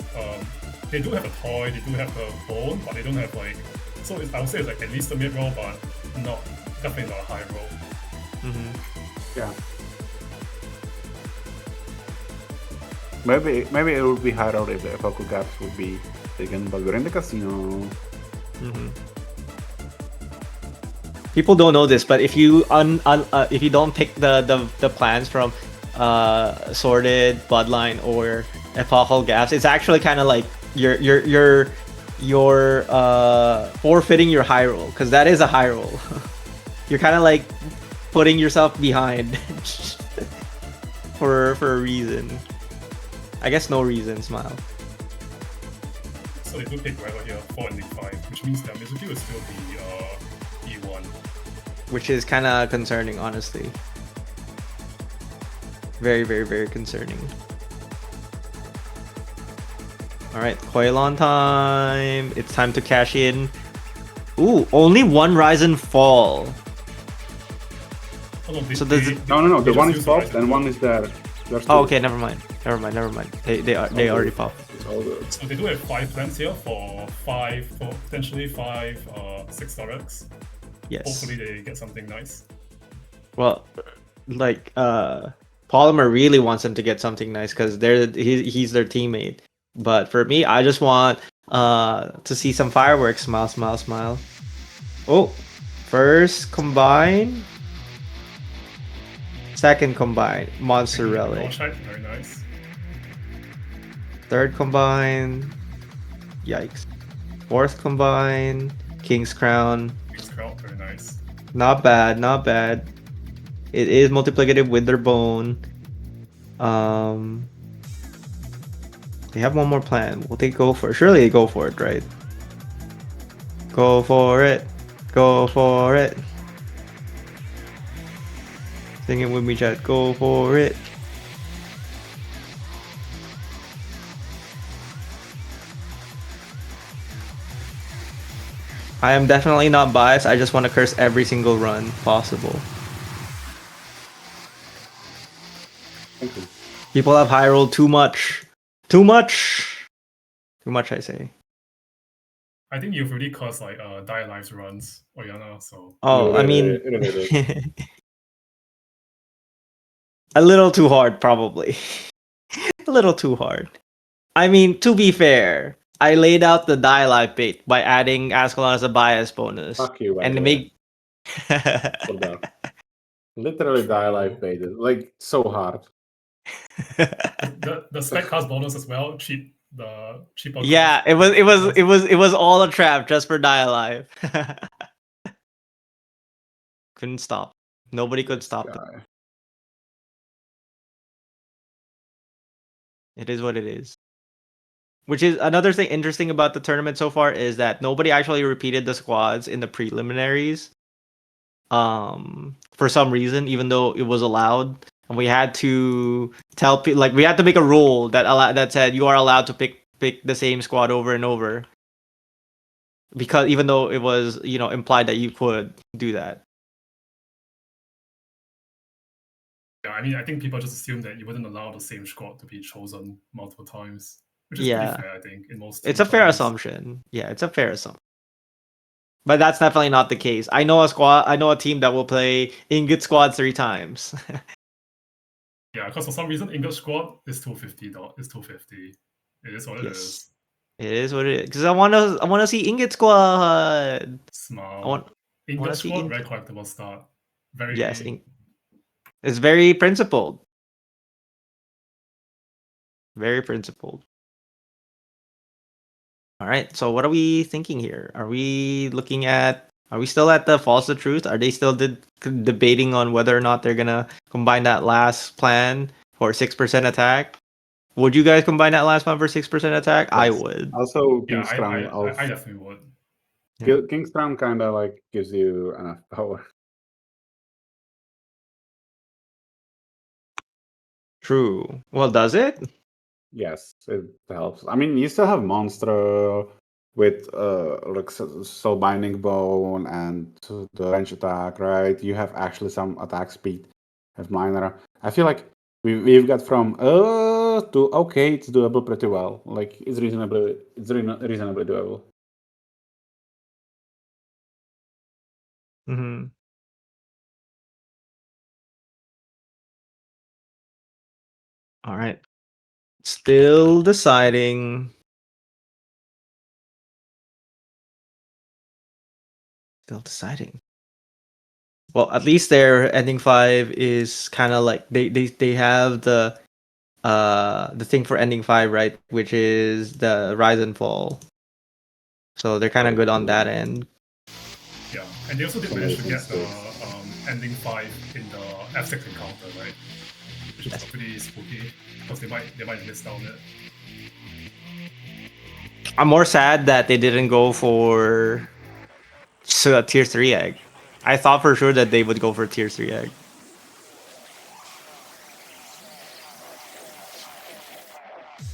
they do have a toy, they do have a bone, but they don't have like. So I would say it's like at least a mid roll, but definitely not a high roll. Yeah. Maybe it would be high roll if the epochal gaps would be taken, but we're in the casino. People don't know this, but if you if you don't pick the plans from sorted bloodline or epochal gaps, it's actually kind of like you're forfeiting your high roll, because that is a high roll. You're kind of like putting yourself behind for a reason. I guess no reason. Smile. So they do pick Rival here for ending 5, which means that Mizuki will still be E1. Which is kind of concerning, honestly. Very, very, very concerning. Alright, Koilon time. It's time to cash in. Ooh, only one rise and fall. Oh, no, So does No. The just one use is the popped right and one. one is there. There's two. Oh, okay, never mind. They already popped. It's all good. So they do have 5 plans here for potentially 5 6-star relics. Yes. Hopefully they get something nice. Well, like Polymer really wants them to get something nice because he's their teammate. But for me, I just want to see some fireworks. Smile, smile, smile. Oh, first combine, second combine, monster Taking the relic. Gore check, very nice. Third combine, yikes. Fourth combine, King's Crown. King's Crown, very nice. Not bad, not bad. It is multiplicative with their bone. They have one more plan. Will they go for it? Surely they go for it, right? Go for it. Go for it. Sing it with me, chat. Go for it. I am definitely not biased. I just want to curse every single run possible. Thank you. People have high rolled too much. Too much. Too much, I say. I think you've really caused like Die Lives runs, Oyana, so Oh, I mean, Really did. a little too hard, probably. A little too hard. I mean, to be fair, I laid out the die life bait by adding Ascalon as a bias bonus. Fuck you, by And the to way, make. for that. Literally die life baited, like so hard. the spec cast bonus as well, cheaper. Yeah, cost. it was all a trap just for die alive. Couldn't stop. Nobody could stop it. Guy. It is what it is. Which is another thing interesting about the tournament so far is that nobody actually repeated the squads in the preliminaries. For some reason, even though it was allowed, and we had to tell people, like we had to make a rule that said you are allowed to pick the same squad over and over. Because even though it was implied that you could do that. Yeah, I mean, I think people just assume that you wouldn't allow the same squad to be chosen multiple times, which is Yeah. pretty fair, I think, in most. It's a team fair tournaments. assumption. Yeah, it's a fair assumption. But that's definitely not the case. I know a team that will play Ingot Squad 3 times. Yeah, because for some reason English squad is 250. It's 250. It is what it Yes. is. It is what it is. Because I wanna see Ingot Squad. Smile. I wanna English see squad, very collectible start. Very Yes, it's very principled. Very principled. All right. So what are we thinking here? Are we still at the false the truth? Are they still debating on whether or not they're gonna combine that last plan for 6% attack? Would you guys combine that last plan for 6% attack? I Yes. would. Also, yeah, King's Crown. I definitely would. King's Crown kind of like gives you enough power. True. Well, does it? Yes, it helps. I mean, you still have Monster with like Soul Binding Bone and the range attack, right? You have actually some attack speed. Have minor. I feel like we've got from to okay, it's doable pretty well. Like it's reasonably doable. Mm-hmm. All right. Still deciding. Still deciding. Well, at least their ending 5 is kind of like they have the thing for ending 5, right? Which is the rise and fall. So they're kind of good on that end. Yeah, and they also did manage to get the Amazing ending 5 in the F6 encounter, right? Which is pretty spooky because they might miss down it. I'm more sad that they didn't go for a tier 3 egg. I thought for sure that they would go for tier 3 egg.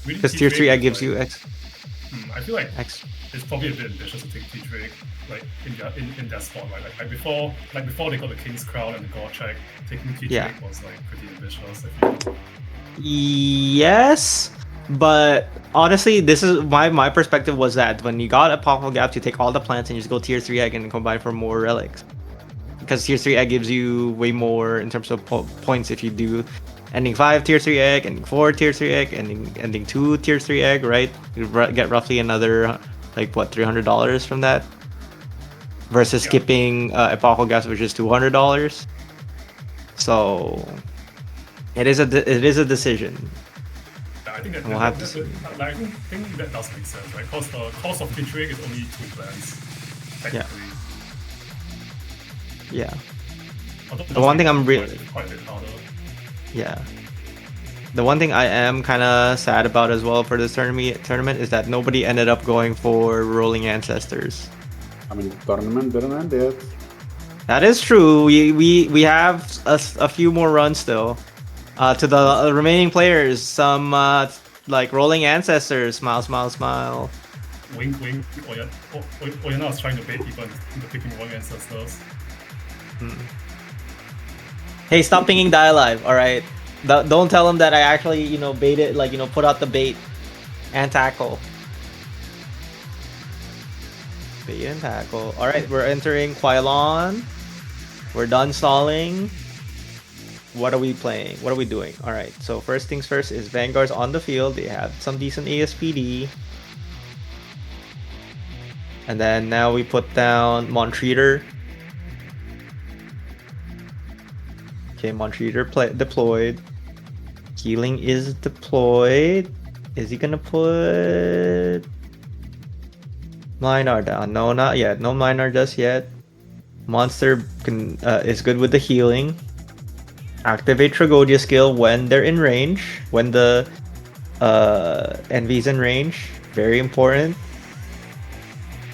Really, Because tier 3 egg gives like, you X. I feel like X. it's probably a bit ambitious to take T-Drake like in that spot, right? Like before they got the King's Crown and the God check, taking T-Drake Yeah. was like pretty ambitious, I feel. Yes, but honestly, this is my perspective was that when you got a powerful gap, you take all the plants and you just go tier 3 egg and combine for more relics. Because tier 3 egg gives you way more in terms of points if you do. ending 5 tier 3 egg, ending 4 tier 3 egg, ending 2 tier 3 egg, right? You get roughly another like what, $300 from that, versus Yeah. skipping epochal gas, which is $200. So it is a decision. I think that, We'll have to see. I think that does make sense, right? Because the cost of T3 is only 2 plans, technically. Yeah. Although The one thing I'm really quite a bit harder. Yeah. The one thing I am kind of sad about as well for this tournament is that nobody ended up going for Rolling Ancestors. I mean, the tournament didn't end yet. That is true. We have a few more runs still. To the remaining players, some like Rolling Ancestors. Smile, smile, smile. Wink, wink. Oyana is trying to bait people into picking wrong ancestors. Hey, stop pinging Die Alive. All right. Don't tell him that I actually, baited, like, put out the bait and tackle. Bait and tackle. All right, we're entering Quailon. We're done stalling. What are we playing? What are we doing? All right. So first things first is Vanguard's on the field. They have some decent ASPD. And then now we put down Montreater. Okay, Montreater deployed. Healing is deployed. Is he gonna put Minar down? No, not yet. No Minar just yet. Monster is good with the healing. Activate Tragodia skill when they're in range. When the Envy's in range. Very important.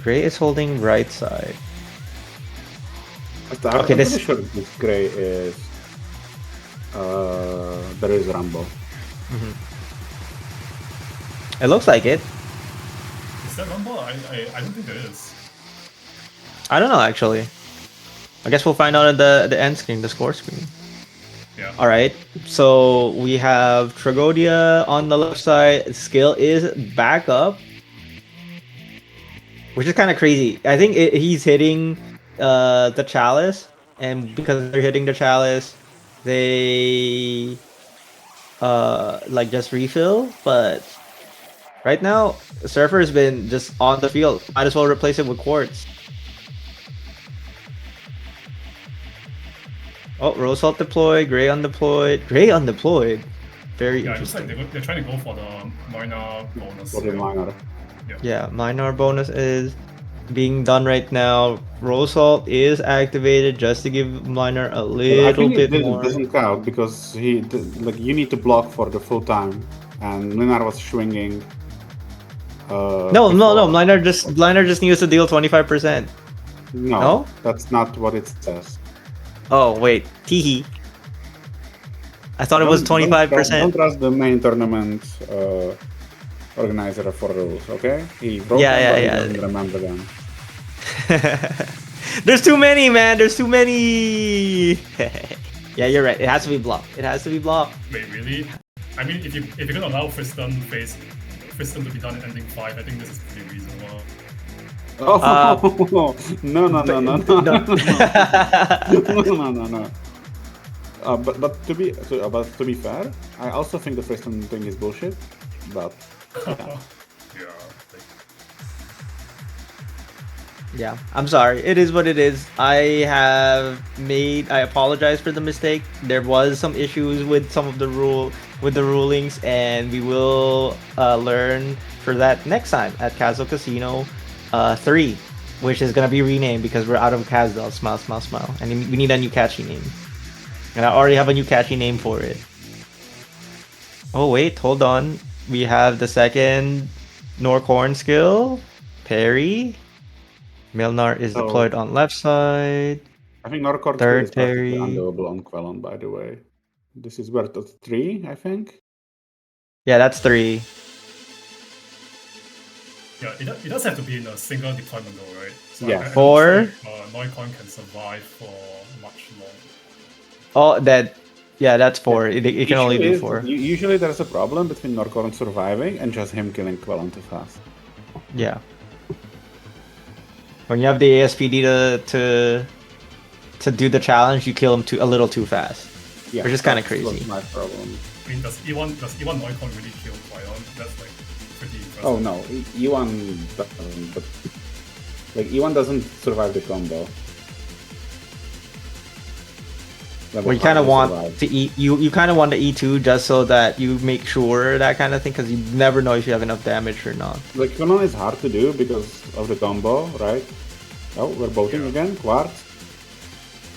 Gray is holding right side. I'm Okay, pretty sure this Gray is there is Rambo. It looks like it. Is that Rumble? I don't think there is. I don't know actually. I guess we'll find out at the end screen, the score screen. Yeah. All right. So we have Tragodia on the left side. Skill is back up, which is kind of crazy. I think he's hitting the Chalice, and because they're hitting the Chalice, they like just refill. But right now, Surfer's been just on the field. Might as well replace it with Quartz. Oh, Rose Salt deployed, Gray undeployed. Gray undeployed. Very Yeah, it looks interesting. like they're trying to go for the minor bonus. For the minor. Yeah, minor bonus is being done right now. Rose Salt is activated just to give minor a I little think bit it more. doesn't count because like you need to block for the full time, and Linar was swinging. No, minor just needs to deal 25%. No? That's not what it says. Oh wait, teehee. I thought it was Don't 25%. trust the main tournament organizer for rules, okay? He wrote Yeah, them, but yeah. he doesn't remember them. There's too many, man. There's too many. Yeah, you're right. It has to be blocked. It has to be blocked. Wait, really? I mean, if you're gonna allow Fiston to be done at ending 5, I think this is pretty reasonable. Oh no! No. But to be fair, I also think the Preston thing is bullshit. But Yeah. Yeah, I'm sorry. It is what it is. I apologize for the mistake. There was some issues with some of the rulings, and we will learn for that next time at Kazdel Casino 3, which is gonna be renamed because we're out of Kazdel. Smile, smile, smile, and we need a new catchy name. And I already have a new catchy name for it. Oh wait, hold on. We have the second Norcorn skill, Parry. Milnar is deployed on left side. I think Norcord Third is practically Parry. undoable on Quellon, by the way. This is worth 3, I think. Yeah, that's 3. Yeah, it does have to be in a single deployment though, right? So Yeah. I'm not 4. sure if, Noicon can survive for much longer. Oh, that's 4. It can only do 4. Usually there's a problem between Norcord surviving and just him killing Quellon too fast. Yeah. When you have the ASPD to do the challenge, you kill him a little too fast. Yeah, Which is kinda that was crazy. my problem. I mean, does E1 Noicon really kill Qui-Gon? That's like pretty impressive. Oh no, E1 doesn't, but like E1 doesn't survive the combo. Well, you kind of want to eat. You kind of want to E2 just so that you make sure that kind of thing, because you never know if you have enough damage or not. Like Kanon is hard to do because of the combo, right? Oh, we're voting again. Quartz,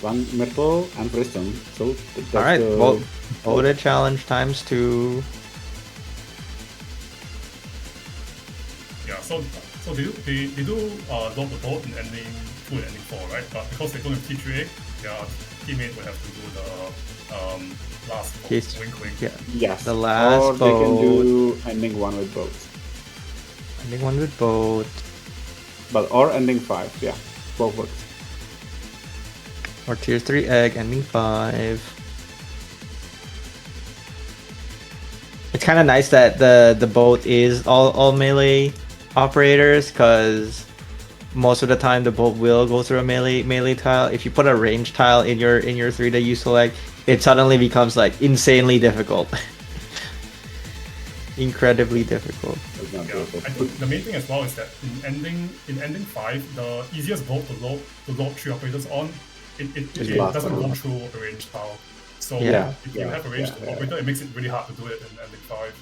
One Myrtle, and Priston. So that's All right, the... voted challenge times 2. Yeah, so they do load the boat in ending 2 and ending 4, right? But because they don't have T3A, their teammate will have to do the last boat, Yes. wink wink. Yeah, Yes. the last or they can boat. do ending 1 with both. Ending 1 with boat. But or ending 5, yeah. Both works. Or tier 3 egg, ending 5. It's kind of nice that the boat is all melee operators, because most of the time the boat will go through a melee tile. If you put a range tile in your 3 that you select, it suddenly becomes like insanely difficult. Incredibly difficult. That's not Yeah, difficult. I think the main thing as well is that in ending 5, the easiest boat to load 3 operators on, it the last doesn't one. go through a range tile. So Yeah. if you have a ranged operator, it makes it really hard to do it in ending 5.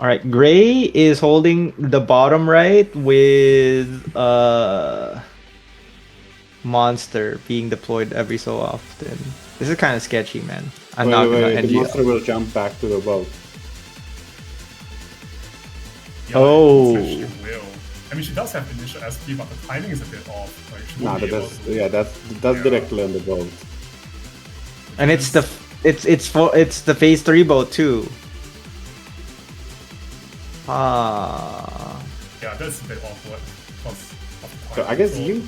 All right, Gray is holding the bottom right with monster being deployed every so often. This is kind of sketchy, man. I'm not gonna The end you. monster will jump back to the boat. Yeah, Oh. She will. I mean, she does have initial SP, but the timing is a bit off. Like, she Nah, won't be able that's to- that's Yeah. directly on the boat. And it's the phase 3 boat too. Ah. Yeah, that's a bit awkward because of the So timing. I guess So, you.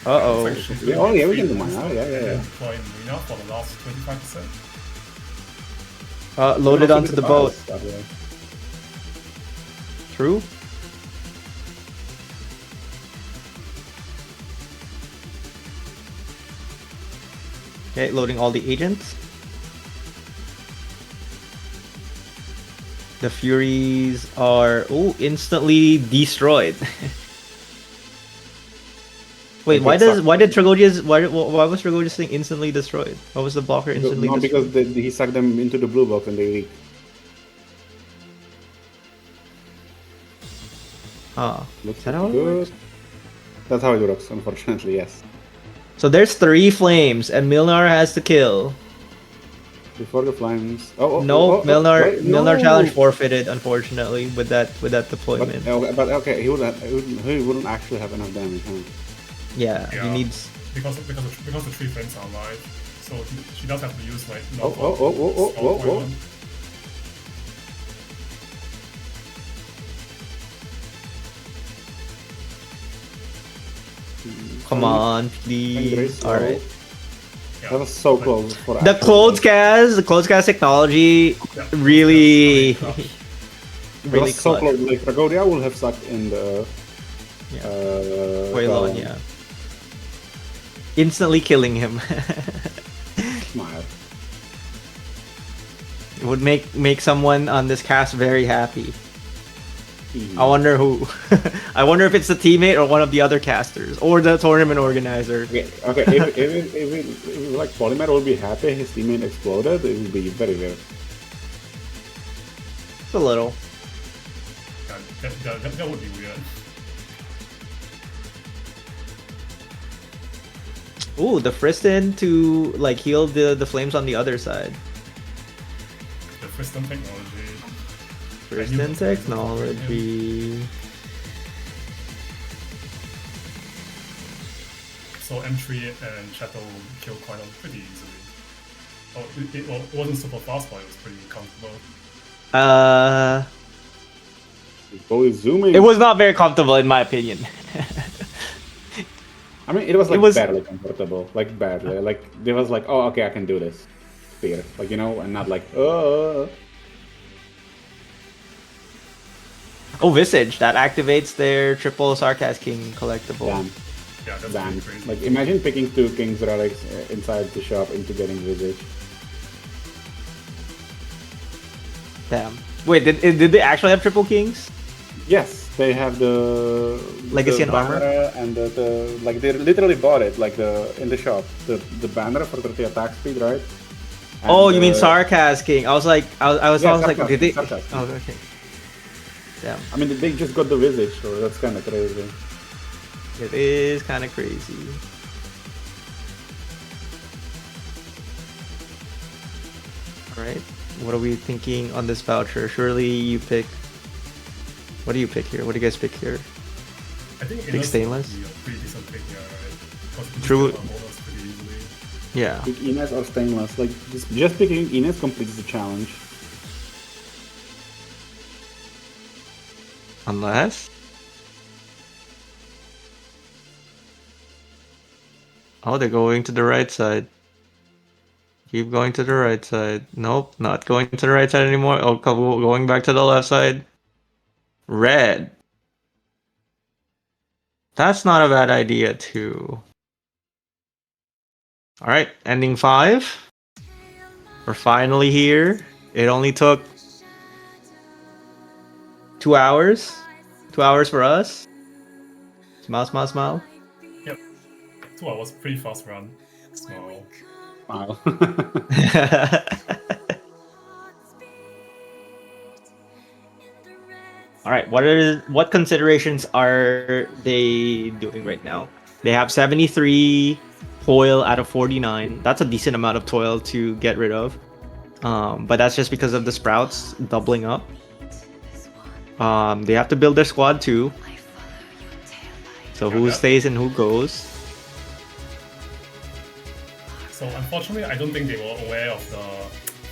Uh-oh. it's like she's Yeah, doing oh, yeah, we three can do moves mine now, and yeah, yeah, then yeah. deploy Marina for the last 25%. Loaded onto the boat. That way. True. Okay, loading all the agents. The Furies are instantly destroyed. Wait, why did Tragodia's why was Tragodia's thing instantly destroyed? Why was the blocker instantly No, destroyed? because he sucked them into the blue box and they leak. Ah, Looks is that how it good. works? That's how it works, unfortunately, yes. So there's 3 flames, and Milnar has to kill. Before the flames. Oh, No, Milnar wait, Milnar no! challenge forfeited, unfortunately, with that But, deployment. okay, he wouldn't actually have enough damage, huh? Yeah, he Yeah. needs. Because the 3 frames are alive, so she does have to use like Oh, oh. Come on, And please. Grace, All right. Yeah. That was so close for The actual- the clothes cast technology Yeah, really, that's clutch. It really was so clutch. close. Like Tragodia will have sucked in the. Yeah. Well, Waylon, yeah. Instantly killing him. Smile. It would make someone on this cast very happy. I wonder who. I wonder if it's the teammate or one of the other casters or the tournament organizer. Okay. If like Polymer will be happy his teammate exploded, it would be very weird. It's a little. Yeah, that would be weird. Ooh, the Friston to like heal the flames on the other side. The Friston technology. Friston technology. So M3 and Shadow kill Qui-Gon pretty easily. Oh, it wasn't super fast, but it was pretty comfortable. Go is zooming. It was not very comfortable in my opinion. I mean, it was like it was- barely comfortable. Like barely. Like there was like, oh, okay, I can do this. Fear, like and not like, Oh, Visage. That activates their triple Sarkaz King collectible. Damn. Yeah, that's Damn. pretty crazy. Like, imagine picking 2 King's Relics inside the shop into getting Visage. Damn. Wait, did they actually have triple kings? Yes, they have the Legacy the and armor? banner and the like they literally bought it like in the shop. The banner for 30 attack speed, right? And Oh, you mean Sarkaz King? I was like, I was Yeah, like, Sarkaz did they? King, Sarkaz King. Oh, okay. Damn, I mean, they just got the Visage, so that's kind of crazy. it is kind of crazy. All right, what are we thinking on this voucher? Surely you pick. What do you pick here? What do you guys pick here? I think Big Inus stainless? would be a pretty decent pick here, right? Because you can True. just get bonus pretty easily. Yeah. Pick Ines or Stainless. Like just picking Ines completes the challenge. Unless. Oh, they're going to the right side. Keep going to the right side. Nope, not going to the right side anymore. Oh, going back to the left side. Red. That's not a bad idea, too. Alright, ending 5. We're finally here. It only took 2 hours. 2 hours for us. Smile, smile, smile. 2 hours, pretty fast run. Small. Smile. All right, what considerations are they doing right now? They have 73 toil out of 49. That's a decent amount of toil to get rid of. But that's just because of the sprouts doubling up. They have to build their squad too. So who Yeah. stays and who goes? So unfortunately, I don't think they were aware of the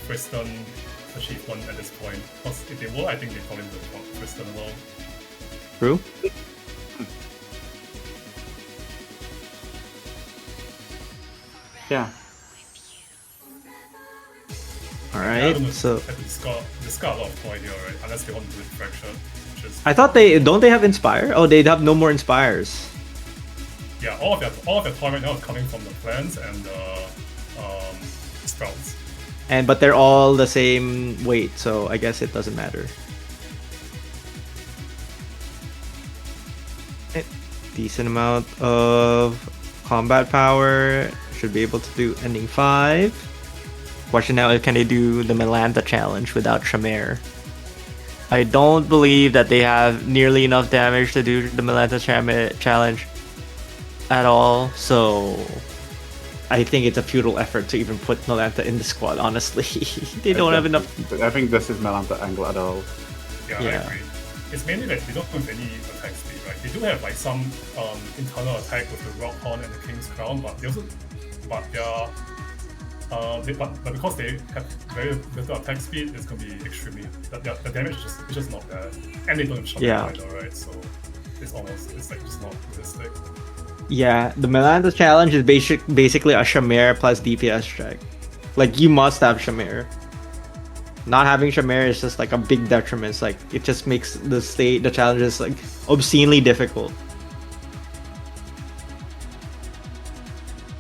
Kristen achievement at this point. Because if they were, I think they probably would have got Kristen along. True. Yeah. All They're right. gonna So have to discard a lot of point here, right? Unless they want to do Infraction, which is I thought they have Inspire. Oh, they have no more Inspires. yeah, all of their toy right now is coming from the plants and the sprouts. But they're all the same weight, so I guess it doesn't matter. Decent amount of combat power. Should be able to do ending 5. Question now is, can they do the Melanta challenge without Shamir? I don't believe that they have nearly enough damage to do the Melanta challenge at all, so I think it's a futile effort to even put Melanta in the squad, honestly. They don't have enough. I think this is Melanta angle at all. Yeah, Yeah. I agree. It's mainly that they don't have any attack speed, right? They do have like some internal attack with the Rock Horn and the King's Crown, but they also, but but because they have very little attack speed, it's gonna be extremely the damage is just not bad, and they don't have shot Yeah. either, right? So it's like just not realistic. Yeah, the Melanta challenge is basically a Shamir plus DPS check. Like, you must have Shamir. Not having Shamir is just like a big detriment. It's like, it just makes the challenges like obscenely difficult.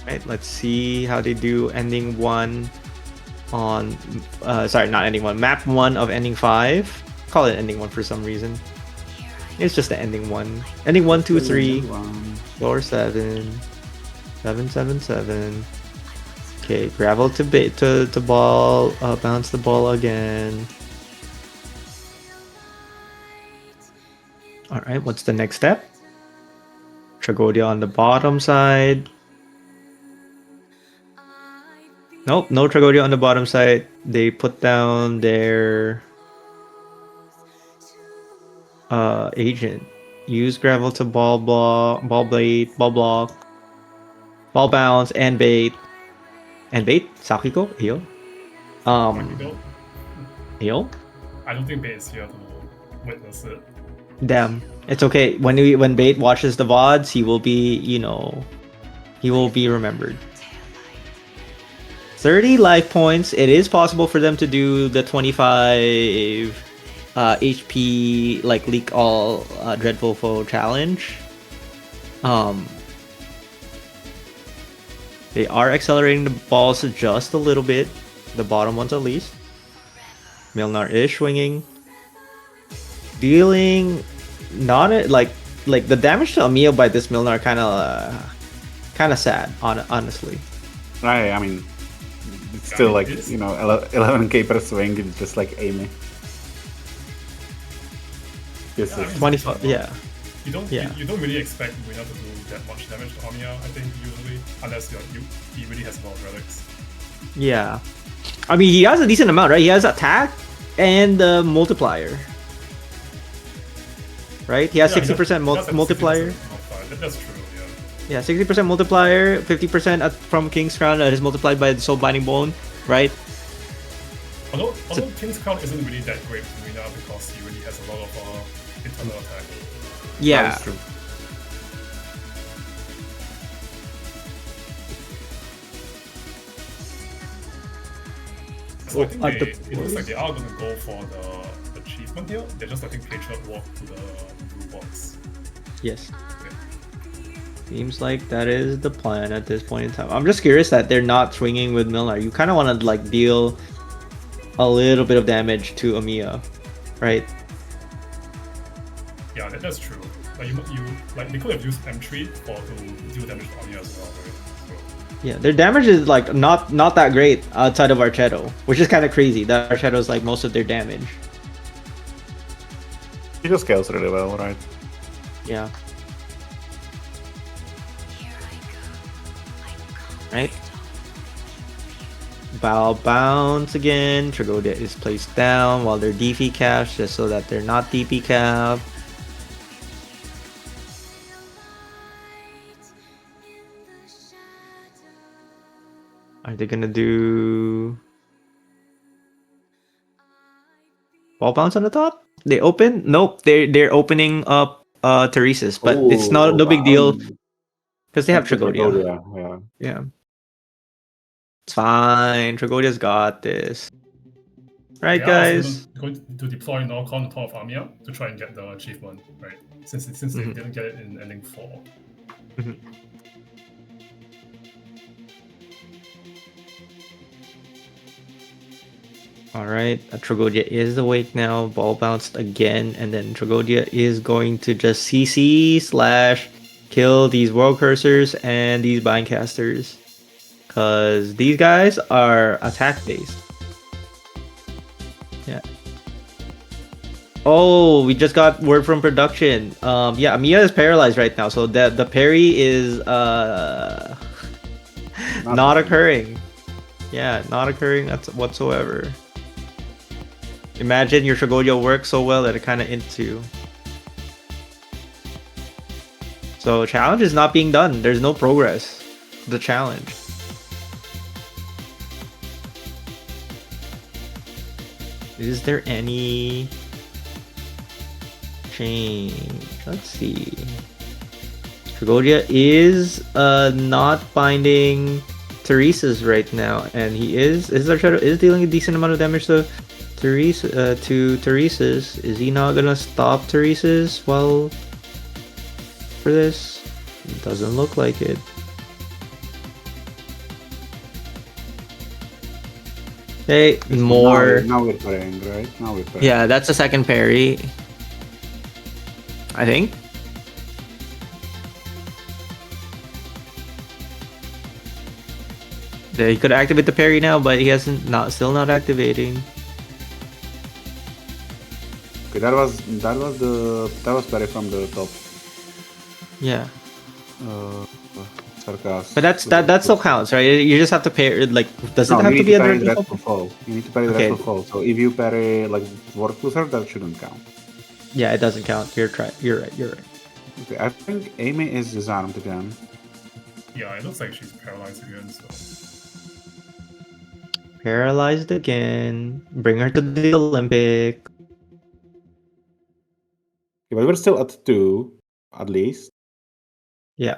Right, let's see how they do ending 1 on sorry, not ending 1, map 1 of ending 5. Call it ending 1 for some reason. It's just the ending 1. Ending 1, 2, 3, 4, 7, 7, 7, 7. Okay, gravel to ball, bounce the ball again. Alright, what's the next step? Tragodia on the bottom side. Nope, no Tragodia on the bottom side. They put down their agent. Use gravel to ball blade, ball block, ball bounce, and bait. And bait? Sakiko? Heal? Heal? I don't think Bait is here to witness it. Damn. It's okay. When Bait watches the VODs, he will be, he will be remembered. 30 life points. It is possible for them to do the 25 HP like leak all dreadful foe challenge. They are accelerating the balls just a little bit, the bottom ones at least. Milnar is swinging, dealing not like the damage to Amiya by this Milnar kind of sad, honestly. I mean, it's still like, It's- 11k per swing. It's just like Amy. This Yeah, I is mean, 25, yeah. You don't Yeah. you don't really expect Winner to do that much damage to Amiya, I think, usually, unless he really has a lot of relics. Yeah. I mean, he has a decent amount, right? He has attack and multiplier. Right? He has Yeah, 60% he does have multiplier. 60% multiplier. That's true, yeah. Yeah, 60% multiplier, 50% from King's Crown that is multiplied by the Soul Binding Bone, right? Although King's Crown isn't really that great for Winner because he really has a lot of internal attack. Yeah. That is true. So I think at the it looks like they are going to go for the achievement here. They're just letting Patriot walk to the blue box. Yes. Okay. Seems like that is the plan at this point in time. I'm just curious that they're not swinging with Milnar. You kind of want to like deal a little bit of damage to Amiya, right? Yeah, that's true. Like you like they could have used M3 to deal damage to Amiya as well, right? So, Yeah, their damage is like not that great outside of Archetto, which is kind of crazy. That Archetto is like most of their damage. He just scales really well, right? Yeah. Right. Bow bounce again. Tragodia is placed down while they're DP capped, just so that they're not DP capped. Are they gonna do ball bounce on the top? They open? Nope. They're opening up Teresa's, but it's no big deal because they have Tragodia. Yeah. Yeah. It's fine. Tragodia's got this. Right, they are also guys? going to deploy Norcon on top of Amiya to try and get the achievement, right? Since they didn't get it in ending 4. Alright, Tragodia is awake now. Ball bounced again, and then Tragodia is going to just CC / kill these World Cursors and these Bindcasters. Because these guys are attack based. Yeah. Oh, we just got word from production. Yeah, Amiya is paralyzed right now, so the parry is not occurring. Yeah, not occurring whatsoever. Imagine your Tragodia works so well that it kind of into. So challenge is not being done. There's no progress. The challenge. Is there any change? Let's see. Tragodia is not binding Teresa's right now, and his Archetto is dealing a decent amount of damage to Teresa's. Is he not gonna stop Teresa's for this? It doesn't look like it. Hey, more. Now we're playing, right? Now we're playing. Yeah, that's the second parry. I think. He could activate the parry now, but he hasn't. Still not activating. Okay, that was parry from the top. Yeah, Sarcas. but that still counts, right? You just have to parry. Like, does it No, have you to need be to under parry the default? dreadful fall. You need to parry the Okay. dreadful fall. So if you parry like World Cruiser, that shouldn't count. Yeah, it doesn't count. You're right. You're right. Okay, I think Amy is disarmed again. Yeah, it looks like she's paralyzed again, so Paralyzed again. Bring her to the Olympic. Okay, but we're still at 2, at least. Yeah.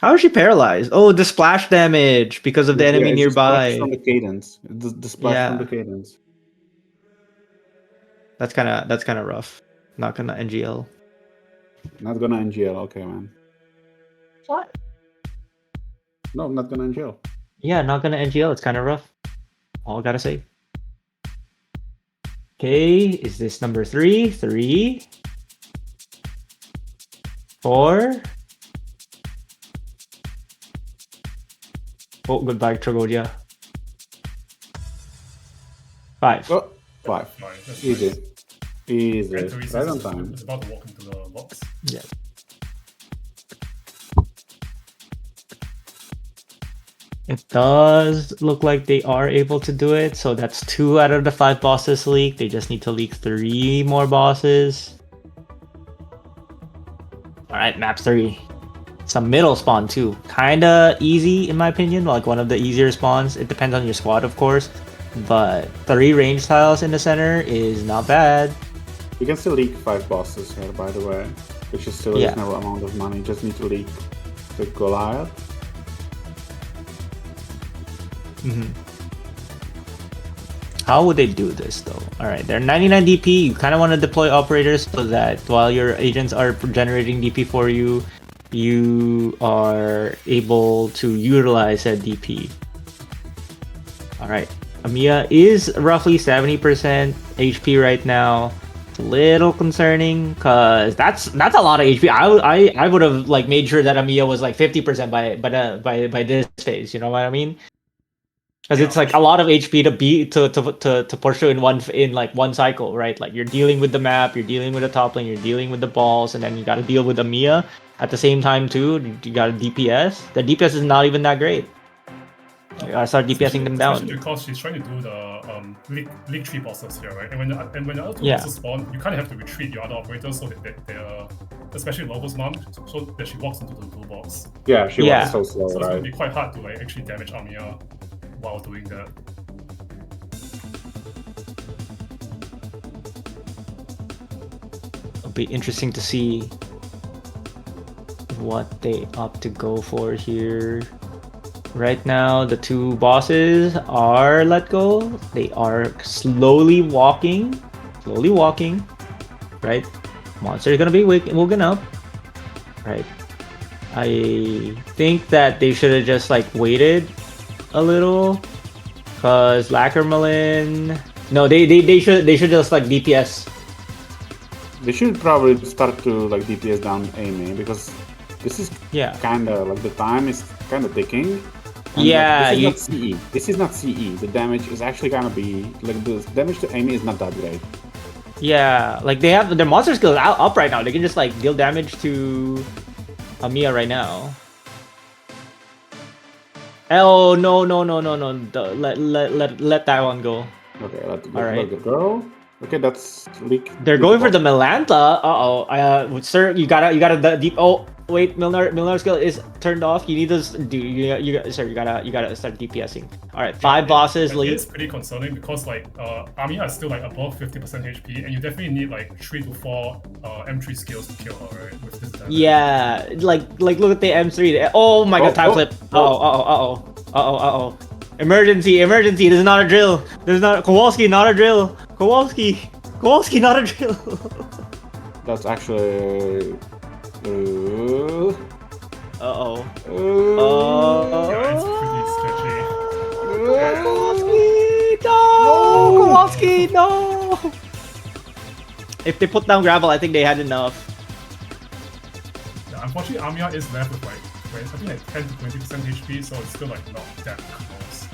How is she paralyzed? Oh, the splash damage because of the enemy it's the splash nearby. from the cadence. The splash from the Yeah. cadence. That's kind of rough. Not gonna NGL. Not gonna NGL. Okay, man. What? No, not gonna NGL. Yeah, not gonna NGL. It's kind of rough. All I gotta say. Okay, is this number 3? 3, 4. Oh, goodbye, Tragodia. 5. Oh, 5. Fine, that's Easy. nice. Easy. And Teresa Right on time. is about to walk into the box. Yeah. It does look like they are able to do it. So that's 2 out of the 5 bosses leaked. They just need to leak 3 more bosses. Alright, map 3. It's a middle spawn too. Kinda easy in my opinion. Like one of the easier spawns. It depends on your squad, of course. But 3 range tiles in the center is not bad. You can still leak 5 bosses here, by the way, which is still a Yeah. reasonable amount of money. Just need to leak the Goliath. How would they do this though? Alright, they're 99 DP. You kind of want to deploy operators so that while your agents are generating DP for you, you are able to utilize that DP. Alright, Amiya is roughly 70% HP right now. It's a little concerning because that's a lot of HP. I would have like made sure that Amiya was like 50% by this phase. You know what I mean? Because Yeah, it's like a lot of HP to pursue in one cycle, right? Like you're dealing with the map, you're dealing with the top lane, you're dealing with the balls, and then you got to deal with Amiya at the same time too. You got a DPS. The DPS is not even that great. You gotta start DPSing them down. Especially because she's trying to do the league 3 bosses here, right? And when the other 2 Yeah. bosses spawn, you kind of have to retreat your other operators so that they're especially Lobo's mom, so that she walks into the blue box. Yeah, she Yeah. was so slow, So it's gonna right? be quite hard to like actually damage Amiya while doing that. It'll be interesting to see what they opt to go for here. Right now, the 2 bosses are let go. They are slowly walking, right? Monster is gonna be woken up, right? I think that they should have just like waited a little, cause Lackermelin. No, they should just like DPS. They should probably start to like DPS down Amy because this is Yeah. kinda like the time is kinda ticking. And, Yeah, like, you- this is not CE. This is not CE. The damage is actually gonna be like the damage to Amy is not that great. Yeah, like they have their monster skills up right now. They can just like deal damage to Amiya right now. Oh no. Let that one go. Okay, let Alright. it go. Okay, that's leak. They're going for the Melantha. Sir, you gotta deep. Oh wait, Milner's skill is turned off. You need to sir. You gotta start DPSing. All right, 5 bosses It lead. is pretty concerning because like Amiya is still like above 50% HP, and you definitely need like 3 to 4 M3 skills to kill her, right? With this damage. Yeah, like look at the M3. Oh my god, time flip. Uh-oh. Emergency. This is not a drill. This is not Kowalski, not a drill. Kowalski, not a drill. That's actually. Uh-oh. Yeah, it's pretty sketchy. Kowalski, no! Kowalski, no! If they put down gravel, I think they had enough. Yeah, unfortunately, Amiya is left with like I think like 10 to 20% HP, so it's still like not that close.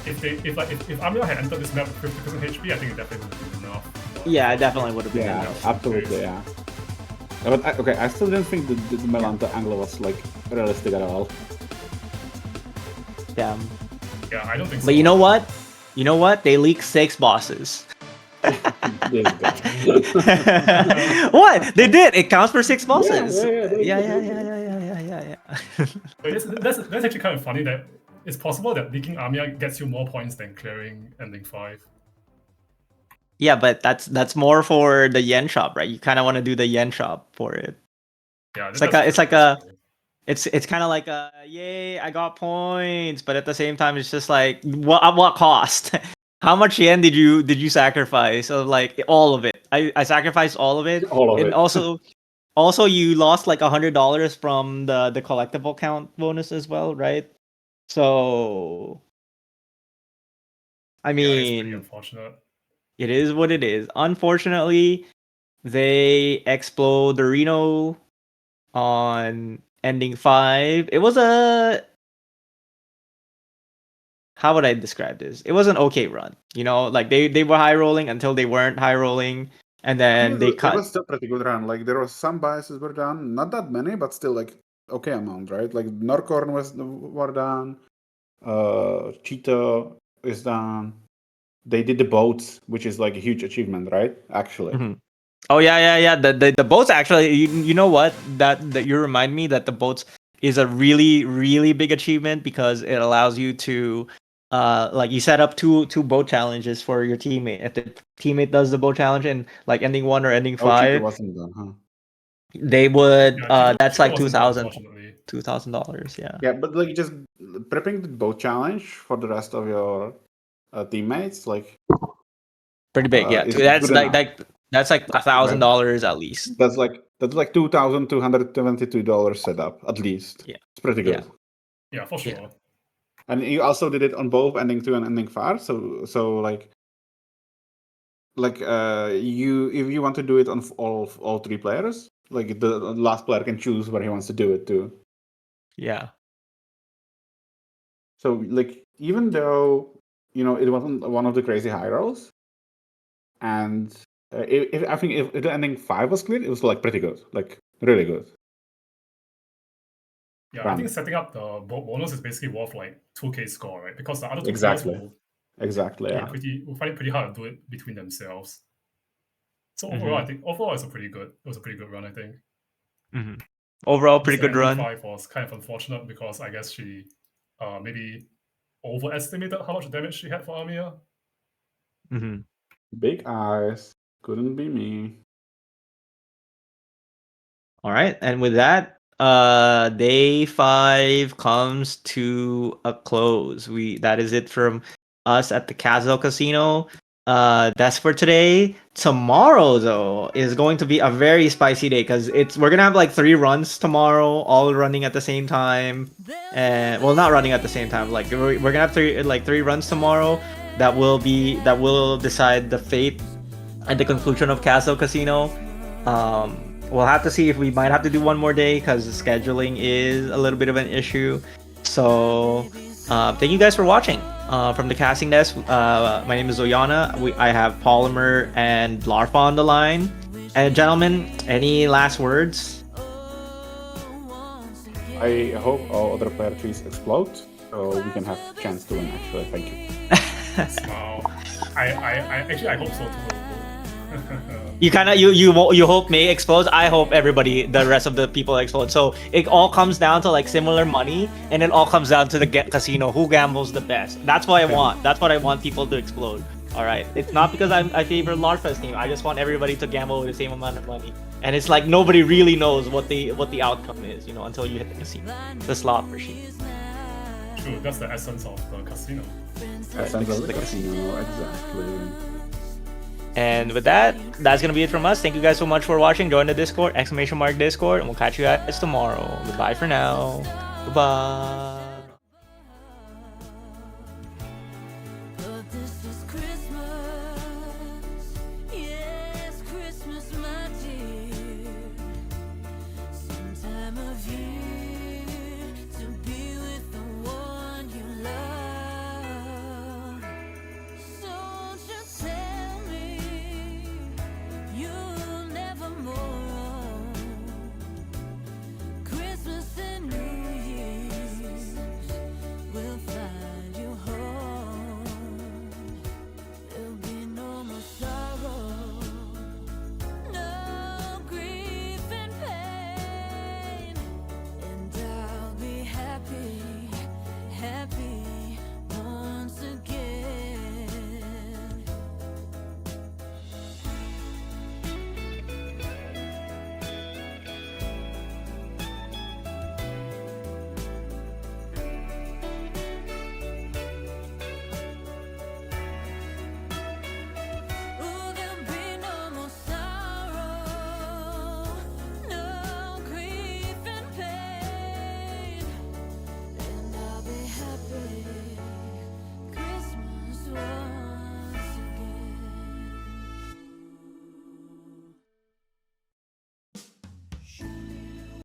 If Amiya had entered this map with 50% HP, I think it definitely would have been enough. But Yeah, it definitely would have been Yeah, enough. absolutely, yeah. But okay, I still didn't think the Melanta angle was like realistic at all. Damn. Yeah, I don't think so. But you know what? They leaked 6 bosses. This guy. What? They did. It counts for 6 bosses. Yeah. Yeah. But that's actually kind of funny that it's possible that leaking Amiya gets you more points than clearing ending 5. Yeah, but that's more for the yen shop, right? You kind of want to do the yen shop for it. Yeah, It's kind of like a yay, I got points, but at the same time, it's just like what at what cost? How much yen did you sacrifice? Of like all of it. I sacrificed all of it. All of And it. also you lost like $100 from the collectible count bonus as well, right? So I Yeah, it's pretty mean, unfortunate. it is what it is. Unfortunately, they explode the Reno on ending 5. It was a, how would I describe this? It was an okay run. You know, like they were high rolling until they weren't high rolling, and I then think they it cut. was still pretty good run. Like there was some biases were done, not that many, but still like okay amount, right? Like Norcorn were done, Cheetah is done. They did the boats, which is like a huge achievement, right? Actually, Mhm. Oh yeah. The boats actually. You know what? That you remind me that the boats is a really big achievement because it allows you to like you set up two boat challenges for your teammate. If the teammate does the boat challenge in like ending 1 or ending oh, Cheetah 5, wasn't done, huh? they would Yeah, Cheetah, that's Cheetah like wasn't done, unfortunately. $2,000. Yeah. Yeah, but like just prepping the boat challenge for the rest of your teammates, like Pretty big, yeah. is That's good enough. that's like $1,000 at least. That's like $2,222 setup at least. Yeah. It's pretty Yeah. good. Yeah, for Yeah. sure. And you also did it on both ending 2 and ending 5. So like you if you want to do it on all 3 players, like the last player can choose where he wants to do it too. Yeah. So like even though it wasn't one of the crazy high rolls, and if I think if the ending 5 was clear, it was like pretty good, like really good. Yeah, I Run. think setting up the bonus is basically worth like 2K score, right? Because the other two Exactly. players Exactly. Yeah. will find it pretty hard to do it between themselves. So Mm-hmm. overall, I think overall it was a pretty good run, I think. Mm-hmm. Overall, Just pretty the good ending run. 5 was kind of unfortunate because I guess she maybe overestimated how much damage she had for Armia. Mm-hmm. Big eyes. Couldn't be me. All right, and with that, day 5 comes to a close. That is it from us at the Kazdel Casino. That's for today. Tomorrow, though, is going to be a very spicy day because we're gonna have like 3 runs tomorrow, all running at the same time, and well, not running at the same time. Like we're gonna have 3 runs tomorrow that will decide the fate at the conclusion of Kazdel Casino. We'll have to see if we might have to do one more day because scheduling is a little bit of an issue. So, thank you guys for watching. From the casting desk, my name is Zoyana. I have Polymer and Larfa on the line. And gentlemen, any last words? I hope all other player trees explode so we can have a chance to win. Actually, thank you. Wow. I hope so too. You kind of you hope May explodes. I hope the rest of the people explode. So it all comes down to like similar money, and it all comes down to the casino who gambles the best. That's what I want. That's what I want people to explode. All right. It's not because I favor Larfa's team. I just want everybody to gamble with the same amount of money. And it's like nobody really knows what the outcome is, until you hit the casino, the slot machine. True, that's the essence of the casino. Essence of the casino, exactly. And with that, that's gonna be it from us. Thank you guys so much for watching. Join the Discord, !Discord, and we'll catch you guys tomorrow. Goodbye for now. Goodbye.